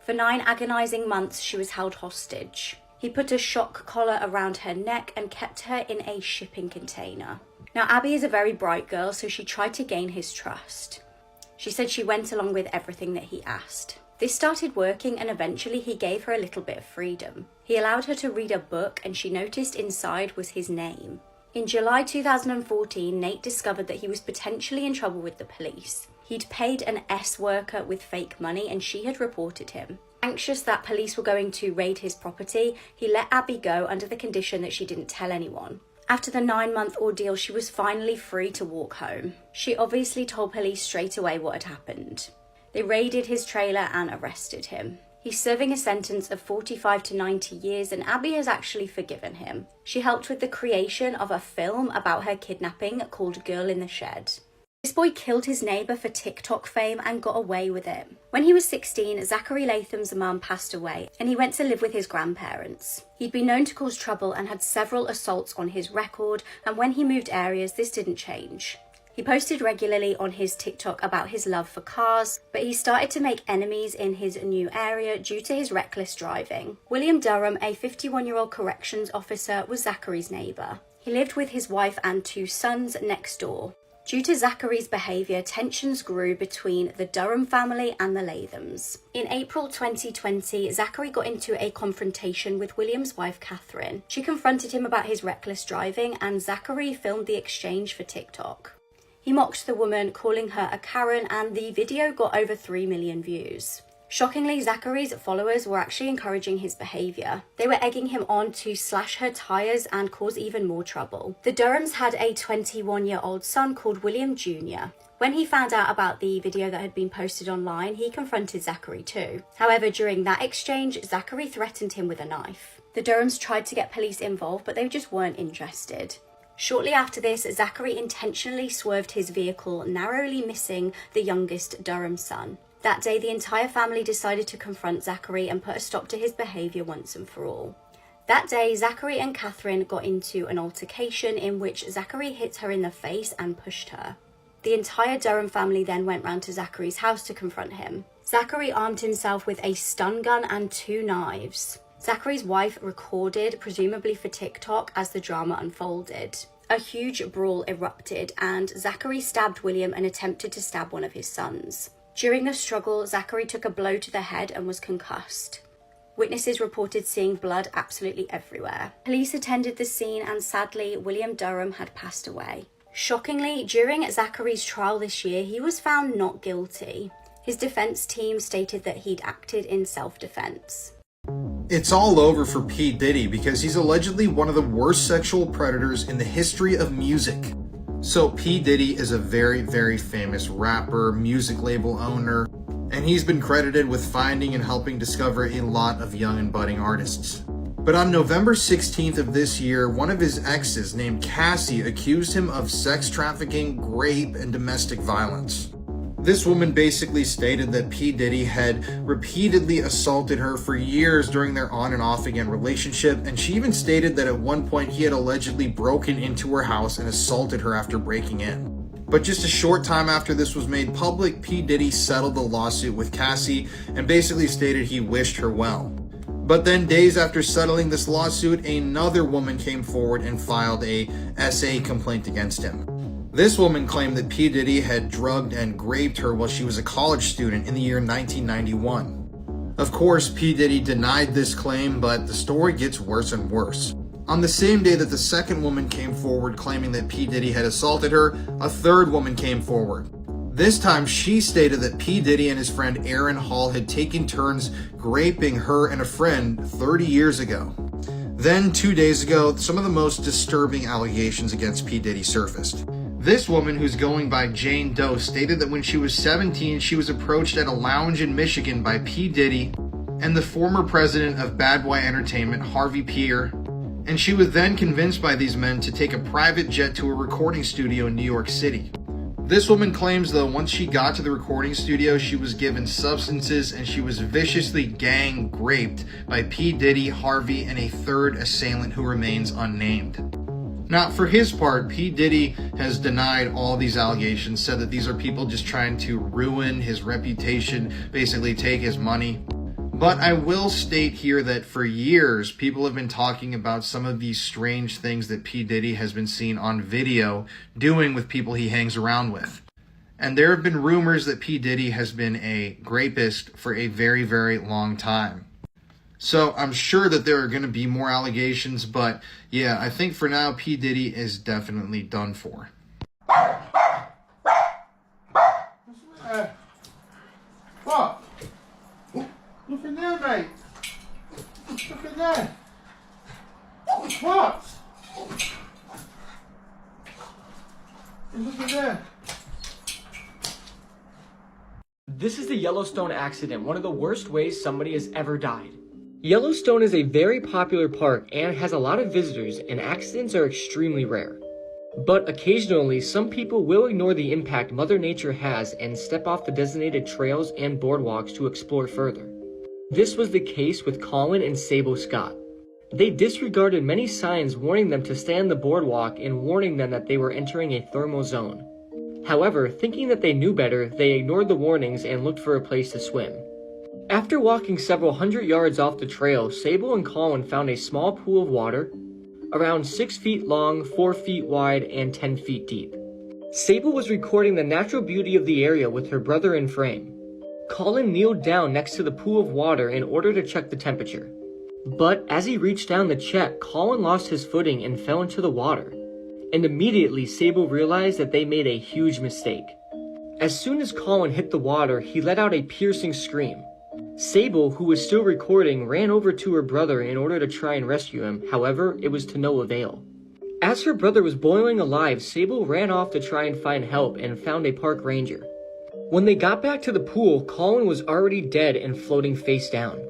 For 9 agonising months, she was held hostage. He put a shock collar around her neck and kept her in a shipping container. Now, Abby is a very bright girl, so she tried to gain his trust. She said she went along with everything that he asked. This started working, and eventually he gave her a little bit of freedom. He allowed her to read a book, and she noticed inside was his name. In July 2014, Nate discovered that he was potentially in trouble with the police. He'd paid an S worker with fake money and she had reported him. Anxious that police were going to raid his property, he let Abby go under the condition that she didn't tell anyone. After the 9-month ordeal, she was finally free to walk home. She obviously told police straight away what had happened. They raided his trailer and arrested him. He's serving a sentence of 45 to 90 years and Abby has actually forgiven him. She helped with the creation of a film about her kidnapping called Girl in the Shed. This boy killed his neighbour for TikTok fame and got away with it. When he was 16, Zachary Latham's mum passed away and he went to live with his grandparents. He'd been known to cause trouble and had several assaults on his record, and when he moved areas, this didn't change. He posted regularly on his TikTok about his love for cars, but he started to make enemies in his new area due to his reckless driving. William Durham, a 51-year-old corrections officer, was Zachary's neighbour. He lived with his wife and 2 sons next door. Due to Zachary's behaviour, tensions grew between the Durham family and the Lathams. In April 2020, Zachary got into a confrontation with William's wife, Catherine. She confronted him about his reckless driving, and Zachary filmed the exchange for TikTok. He mocked the woman, calling her a Karen, and the video got over 3 million views. Shockingly, Zachary's followers were actually encouraging his behaviour. They were egging him on to slash her tyres and cause even more trouble. The Durhams had a 21-year-old son called William Jr. When he found out about the video that had been posted online, he confronted Zachary too. However, during that exchange, Zachary threatened him with a knife. The Durhams tried to get police involved, but they just weren't interested. Shortly after this, Zachary intentionally swerved his vehicle, narrowly missing the youngest Durham son. That day, the entire family decided to confront Zachary and put a stop to his behaviour once and for all. That day, Zachary and Catherine got into an altercation in which Zachary hit her in the face and pushed her. The entire Durham family then went round to Zachary's house to confront him. Zachary armed himself with a stun gun and 2 knives. Zachary's wife recorded, presumably for TikTok, as the drama unfolded. A huge brawl erupted and Zachary stabbed William and attempted to stab one of his sons. During the struggle, Zachary took a blow to the head and was concussed. Witnesses reported seeing blood absolutely everywhere. Police attended the scene and sadly, William Durham had passed away. Shockingly, during Zachary's trial this year, he was found not guilty. His defense team stated that he'd acted in self-defense. It's all over for P. Diddy because he's allegedly one of the worst sexual predators in the history of music. So P. Diddy is a very, very famous rapper, music label owner, and he's been credited with finding and helping discover a lot of young and budding artists. But on November 16th of this year, one of his exes named Cassie accused him of sex trafficking, rape, and domestic violence. This woman basically stated that P. Diddy had repeatedly assaulted her for years during their on and off again relationship, and she even stated that at one point he had allegedly broken into her house and assaulted her after breaking in. But just a short time after this was made public, P. Diddy settled the lawsuit with Cassie and basically stated he wished her well. But then days after settling this lawsuit, another woman came forward and filed a SA complaint against him. This woman claimed that P. Diddy had drugged and raped her while she was a college student in the year 1991. Of course, P. Diddy denied this claim, but the story gets worse and worse. On the same day that the second woman came forward claiming that P. Diddy had assaulted her, a third woman came forward. This time, she stated that P. Diddy and his friend Aaron Hall had taken turns raping her and a friend 30 years ago. Then, 2 days ago, some of the most disturbing allegations against P. Diddy surfaced. This woman, who's going by Jane Doe, stated that when she was 17, she was approached at a lounge in Michigan by P. Diddy and the former president of Bad Boy Entertainment, Harvey Peer, and she was then convinced by these men to take a private jet to a recording studio in New York City. This woman claims, though, once she got to the recording studio, she was given substances and she was viciously gang raped by P. Diddy, Harvey, and a third assailant who remains unnamed. Now, for his part, P. Diddy has denied all these allegations, said that these are people just trying to ruin his reputation, basically take his money. But I will state here that for years, people have been talking about some of these strange things that P. Diddy has been seen on video doing with people he hangs around with. And there have been rumors that P. Diddy has been a rapist for a very, very long time. So I'm sure that there are going to be more allegations, but yeah, I think for now, P. Diddy is definitely done for. What? Look in there, mate. Look in there. What? Look in there. This is the Yellowstone accident, one of the worst ways somebody has ever died. Yellowstone is a very popular park and has a lot of visitors, and accidents are extremely rare. But occasionally, some people will ignore the impact Mother Nature has and step off the designated trails and boardwalks to explore further. This was the case with Colin and Sable Scott. They disregarded many signs warning them to stay on the boardwalk and warning them that they were entering a thermal zone. However, thinking that they knew better, they ignored the warnings and looked for a place to swim. After walking several hundred yards off the trail, Sable and Colin found a small pool of water, around 6 feet long, 4 feet wide, and 10 feet deep. Sable was recording the natural beauty of the area with her brother in frame. Colin kneeled down next to the pool of water in order to check the temperature. But as he reached down to check, Colin lost his footing and fell into the water. And immediately Sable realized that they made a huge mistake. As soon as Colin hit the water, he let out a piercing scream. Sable, who was still recording, ran over to her brother in order to try and rescue him. However, it was to no avail. As her brother was boiling alive, Sable ran off to try and find help and found a park ranger. When they got back to the pool, Colin was already dead and floating face down.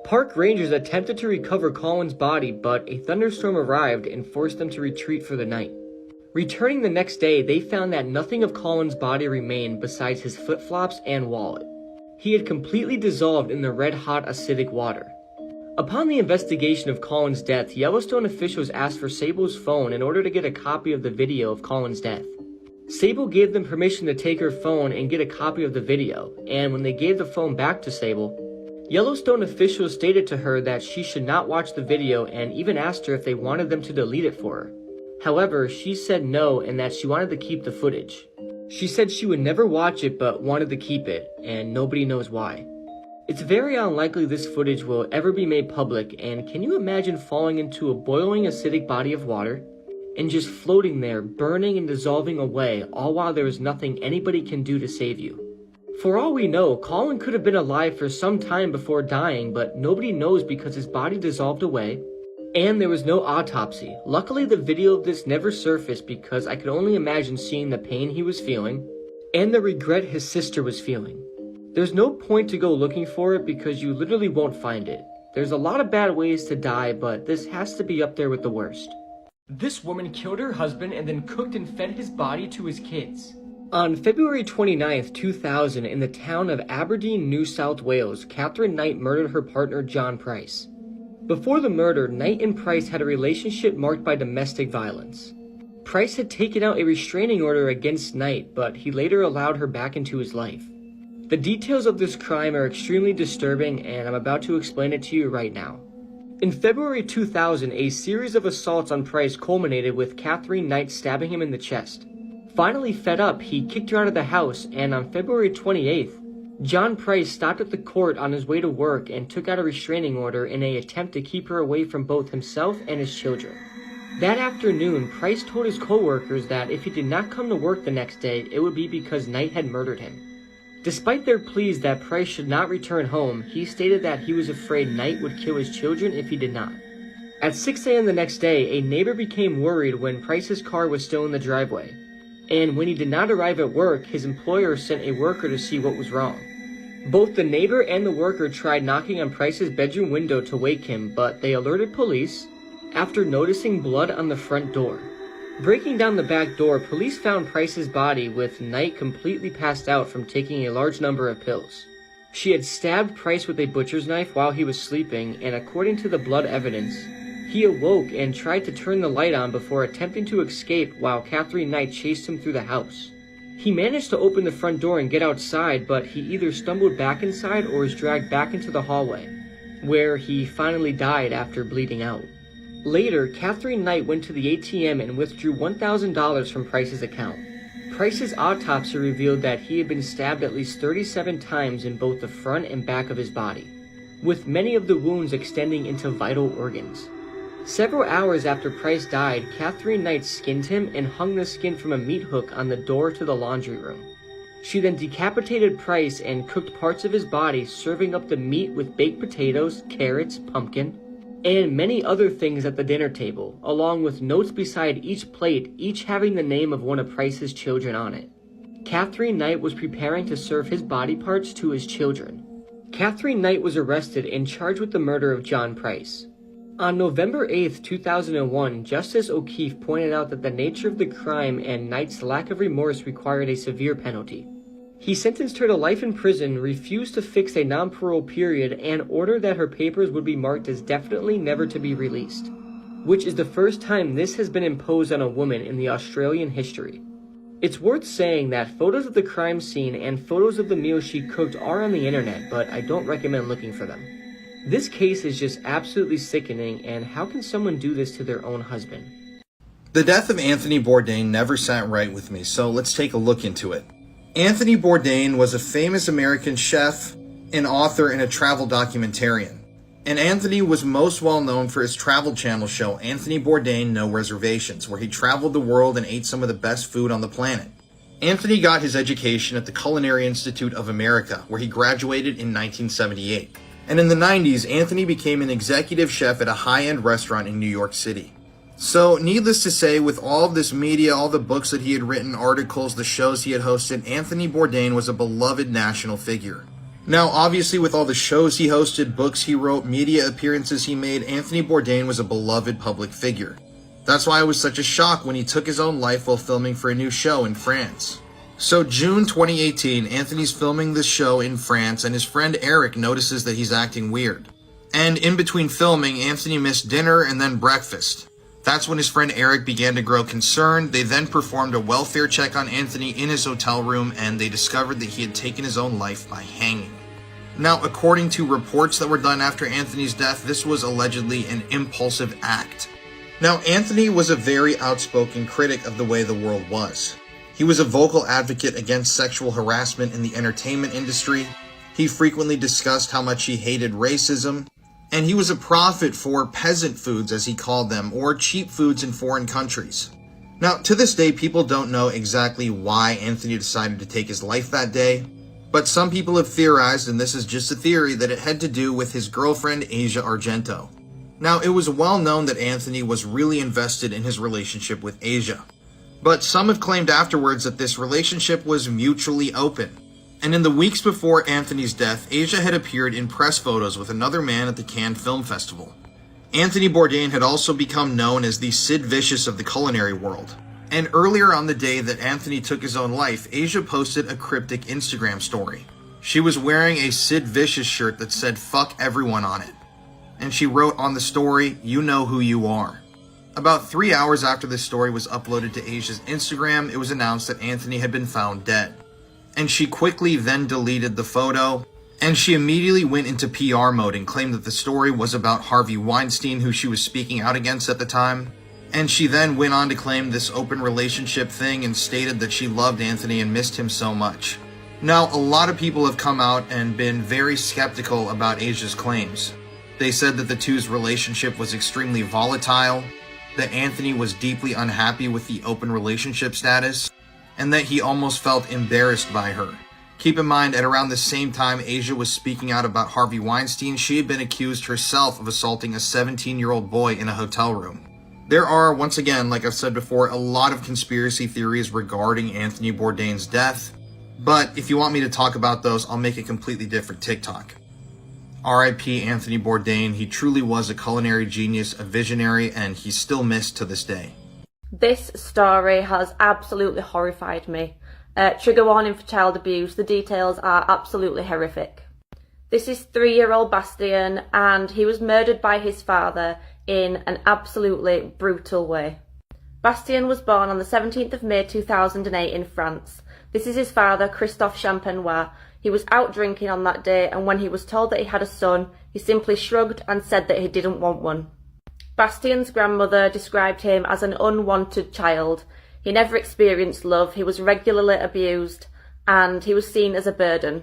Park rangers attempted to recover Colin's body, but a thunderstorm arrived and forced them to retreat for the night. Returning the next day, they found that nothing of Colin's body remained besides his flip-flops and wallet. He had completely dissolved in the red-hot acidic water. Upon the investigation of Colin's death, Yellowstone officials asked for Sable's phone in order to get a copy of the video of Colin's death. Sable gave them permission to take her phone and get a copy of the video, and when they gave the phone back to Sable, Yellowstone officials stated to her that she should not watch the video and even asked her if they wanted them to delete it for her. However, she said no and that she wanted to keep the footage. She said she would never watch it but wanted to keep it, and nobody knows why. It's very unlikely this footage will ever be made public, and can you imagine falling into a boiling acidic body of water and just floating there, burning and dissolving away, all while there is nothing anybody can do to save you? For all we know, Colin could have been alive for some time before dying, but nobody knows because his body dissolved away, and there was no autopsy. Luckily, the video of this never surfaced because I could only imagine seeing the pain he was feeling and the regret his sister was feeling. There's no point to go looking for it because you literally won't find it. There's a lot of bad ways to die, but this has to be up there with the worst. This woman killed her husband and then cooked and fed his body to his kids. On February 29, 2000, in the town of Aberdeen, New South Wales, Catherine Knight murdered her partner John Price. Before the murder, Knight and Price had a relationship marked by domestic violence. Price had taken out a restraining order against Knight, but he later allowed her back into his life. The details of this crime are extremely disturbing, and I'm about to explain it to you right now. In February 2000, a series of assaults on Price culminated with Catherine Knight stabbing him in the chest. Finally fed up, he kicked her out of the house, and on February 28th, John Price stopped at the court on his way to work and took out a restraining order in an attempt to keep her away from both himself and his children. That afternoon, Price told his co-workers that if he did not come to work the next day, it would be because Knight had murdered him. Despite their pleas that Price should not return home, he stated that he was afraid Knight would kill his children if he did not. At 6 a.m. the next day, a neighbor became worried when Price's car was still in the driveway. And when he did not arrive at work, his employer sent a worker to see what was wrong. Both the neighbor and the worker tried knocking on Price's bedroom window to wake him, but they alerted police after noticing blood on the front door. Breaking down the back door, police found Price's body with Knight completely passed out from taking a large number of pills. She had stabbed Price with a butcher's knife while he was sleeping, and according to the blood evidence, he awoke and tried to turn the light on before attempting to escape while Catherine Knight chased him through the house. He managed to open the front door and get outside, but he either stumbled back inside or was dragged back into the hallway, where he finally died after bleeding out. Later, Catherine Knight went to the ATM and withdrew $1,000 from Price's account. Price's autopsy revealed that he had been stabbed at least 37 times in both the front and back of his body, with many of the wounds extending into vital organs. Several hours after Price died, Catherine Knight skinned him and hung the skin from a meat hook on the door to the laundry room. She then decapitated Price and cooked parts of his body, serving up the meat with baked potatoes, carrots, pumpkin, and many other things at the dinner table, along with notes beside each plate, each having the name of one of Price's children on it. Catherine Knight was preparing to serve his body parts to his children. Catherine Knight was arrested and charged with the murder of John Price. On November 8, 2001, Justice O'Keefe pointed out that the nature of the crime and Knight's lack of remorse required a severe penalty. He sentenced her to life in prison, refused to fix a non-parole period, and ordered that her papers would be marked as definitely never to be released, which is the first time this has been imposed on a woman in the Australian history. It's worth saying that photos of the crime scene and photos of the meal she cooked are on the internet, but I don't recommend looking for them. This case is just absolutely sickening, and how can someone do this to their own husband? The death of Anthony Bourdain never sat right with me, so let's take a look into it. Anthony Bourdain was a famous American chef, an author, and a travel documentarian. And Anthony was most well known for his Travel Channel show, Anthony Bourdain No Reservations, where he traveled the world and ate some of the best food on the planet. Anthony got his education at the Culinary Institute of America, where he graduated in 1978. And in the 90s, Anthony became an executive chef at a high-end restaurant in New York City. So, needless to say, with all of this media, all the books that he had written, articles, the shows he had hosted, Anthony Bourdain was a beloved national figure. Now, obviously, with all the shows he hosted, books he wrote, media appearances he made, Anthony Bourdain was a beloved public figure. That's why it was such a shock when he took his own life while filming for a new show in France. So, June 2018, Anthony's filming this show in France, and his friend Eric notices that he's acting weird. And in between filming, Anthony missed dinner and then breakfast. That's when his friend Eric began to grow concerned. They then performed a welfare check on Anthony in his hotel room, and they discovered that he had taken his own life by hanging. Now, according to reports that were done after Anthony's death, this was allegedly an impulsive act. Now, Anthony was a very outspoken critic of the way the world was. He was a vocal advocate against sexual harassment in the entertainment industry. He frequently discussed how much he hated racism. And he was a prophet for peasant foods, as he called them, or cheap foods in foreign countries. Now, to this day, people don't know exactly why Anthony decided to take his life that day, but some people have theorized, and this is just a theory, that it had to do with his girlfriend, Asia Argento. Now, it was well known that Anthony was really invested in his relationship with Asia, but some have claimed afterwards that this relationship was mutually open. And in the weeks before Anthony's death, Asia had appeared in press photos with another man at the Cannes Film Festival. Anthony Bourdain had also become known as the Sid Vicious of the culinary world. And earlier on the day that Anthony took his own life, Asia posted a cryptic Instagram story. She was wearing a Sid Vicious shirt that said "fuck everyone" on it. And she wrote on the story, "You know who you are." About 3 hours after this story was uploaded to Asia's Instagram, it was announced that Anthony had been found dead. And she quickly then deleted the photo, and she immediately went into PR mode and claimed that the story was about Harvey Weinstein, who she was speaking out against at the time. And she then went on to claim this open relationship thing and stated that she loved Anthony and missed him so much. Now, a lot of people have come out and been very skeptical about Asia's claims. They said that the two's relationship was extremely volatile, that Anthony was deeply unhappy with the open relationship status, and that he almost felt embarrassed by her. Keep in mind, at around the same time Asia was speaking out about Harvey Weinstein, she had been accused herself of assaulting a 17-year-old boy in a hotel room. There are, once again, like I've said before, a lot of conspiracy theories regarding Anthony Bourdain's death, but if you want me to talk about those, I'll make a completely different TikTok. R.I.P. Anthony Bourdain. He truly was a culinary genius, a visionary, and he's still missed to this day. This story has absolutely horrified me. Trigger warning for child abuse. The details are absolutely horrific. This is 3-year-old Bastien, and he was murdered by his father in an absolutely brutal way. Bastien was born on the 17th of May 2008 in France. This is his father, Christophe Champenois. He was out drinking on that day, and when he was told that he had a son, he simply shrugged and said that he didn't want one. Bastien's grandmother described him as an unwanted child. He never experienced love, he was regularly abused, and he was seen as a burden.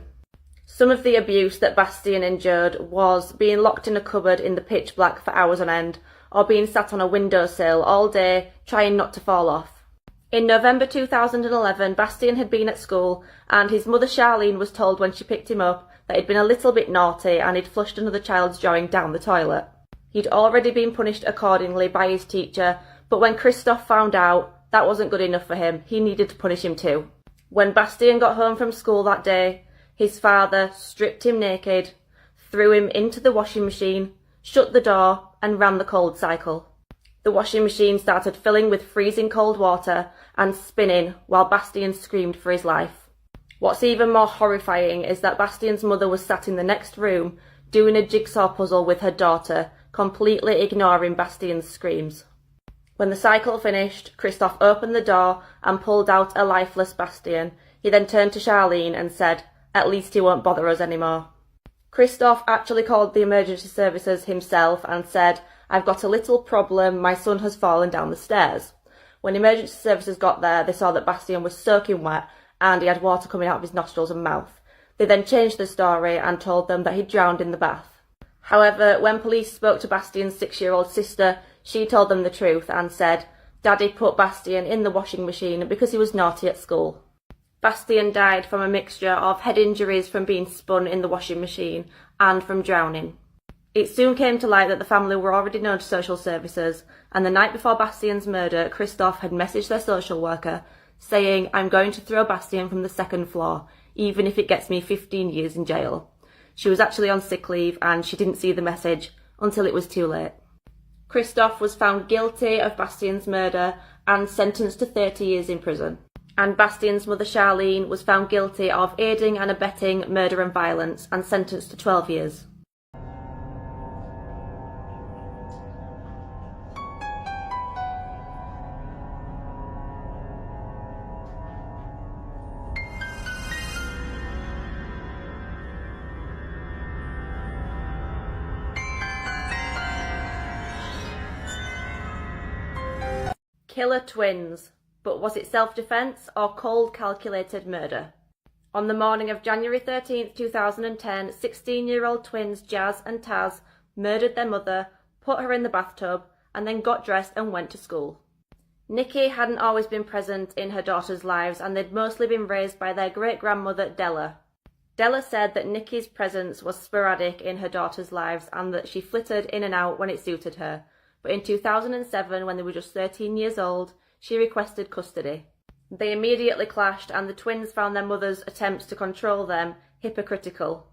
Some of the abuse that Bastien endured was being locked in a cupboard in the pitch black for hours on end, or being sat on a windowsill all day trying not to fall off. In November 2011, Bastien had been at school, and his mother Charlene was told when she picked him up that he'd been a little bit naughty and he'd flushed another child's drawing down the toilet. He'd already been punished accordingly by his teacher, but when Christophe found out, that wasn't good enough for him. He needed to punish him too. When Bastien got home from school that day, his father stripped him naked, threw him into the washing machine, shut the door, and ran the cold cycle. The washing machine started filling with freezing cold water and spinning while Bastien screamed for his life. What's even more horrifying is that Bastien's mother was sat in the next room doing a jigsaw puzzle with her daughter, completely ignoring Bastien's screams. When the cycle finished, Christophe opened the door and pulled out a lifeless Bastien. He then turned to Charlene and said, "At least he won't bother us anymore." Christophe actually called the emergency services himself and said, "I've got a little problem, my son has fallen down the stairs." When emergency services got there, they saw that Bastien was soaking wet and he had water coming out of his nostrils and mouth. They then changed the story and told them that he drowned in the bath. However, when police spoke to Bastien's 6-year-old sister, she told them the truth and said, "Daddy put Bastien in the washing machine because he was naughty at school." Bastien died from a mixture of head injuries from being spun in the washing machine and from drowning. It soon came to light that the family were already known to social services, and the night before Bastian's murder, Christoph had messaged their social worker saying, "I'm going to throw Bastian from the second floor, even if it gets me 15 years in jail." She was actually on sick leave and she didn't see the message until it was too late. Christoph was found guilty of Bastian's murder and sentenced to 30 years in prison. And Bastian's mother Charlene was found guilty of aiding and abetting murder and violence and sentenced to 12 years. Killer twins, but was it self-defense or cold calculated murder? On the morning of January 13th, 2010, 16-year-old twins Jazz and Taz murdered their mother, put her in the bathtub, and then got dressed and went to school. Nikki hadn't always been present in her daughters' lives, and they'd mostly been raised by their great-grandmother Della. Della said that Nikki's presence was sporadic in her daughters' lives and that she flitted in and out when it suited her. But in 2007, when they were just 13 years old, she requested custody. They immediately clashed, and the twins found their mother's attempts to control them hypocritical.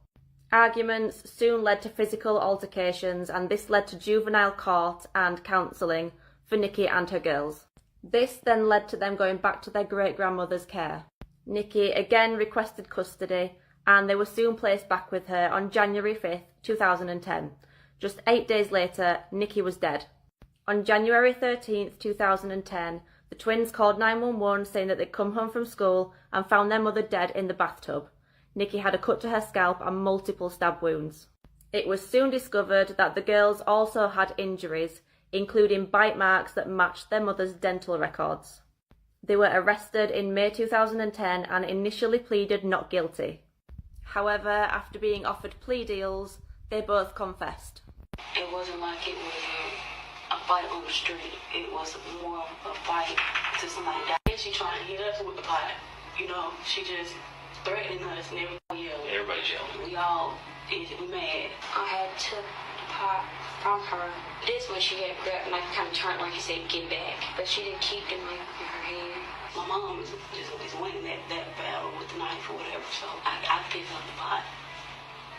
Arguments soon led to physical altercations, and this led to juvenile court and counselling for Nikki and her girls. This then led to them going back to their great-grandmother's care. Nikki again requested custody, and they were soon placed back with her on January 5th, 2010. Just 8 days later, Nikki was dead. On January 13th, 2010, the twins called 911 saying that they'd come home from school and found their mother dead in the bathtub. Nikki had a cut to her scalp and multiple stab wounds. It was soon discovered that the girls also had injuries, including bite marks that matched their mother's dental records. They were arrested in May 2010 and initially pleaded not guilty. However, after being offered plea deals, they both confessed. It wasn't like it was a fight on the street. It was more of a fight to somebody die. And she trying to hit us with the pot. You know, she just threatening us and everybody yelling. Everybody's yelling. We all we mad. I had took the pot from her. This one she had grabbed and I kind of turned like you said, get back. But she didn't keep the knife in her hand. My mom is winning that battle with the knife or whatever. So I picked up the pot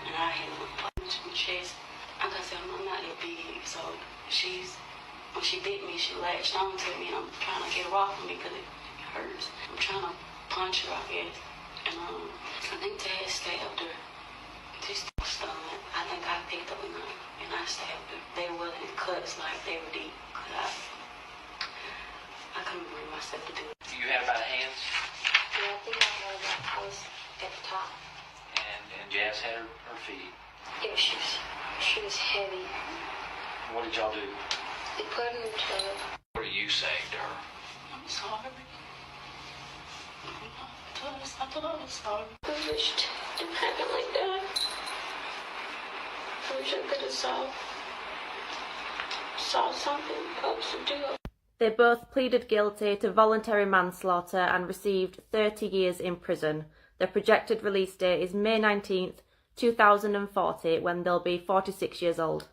and I hit her with the pot in my chest. Like I said, I'm not that big, so when she bit me, she latched on to me, and I'm trying to get her off of me because it hurts. I'm trying to punch her, I guess, and I think Dad stabbed her. She's stunned. I think I picked up a knife, and I stabbed her. They wasn't cuts like they were deep, because I couldn't bring myself to do it. You had about a hand? Yeah, I think I was at the top. And Jazz had her feet. Yeah, she was heavy. What did y'all do? They put her in the tub. What are you saying to her? I'm sorry. I thought I was sorry. I wished it didn't happen like that. I wish I could have saw something else to do. They both pleaded guilty to voluntary manslaughter and received 30 years in prison. Their projected release date is May 19th, 2040, when they'll be 46 years old.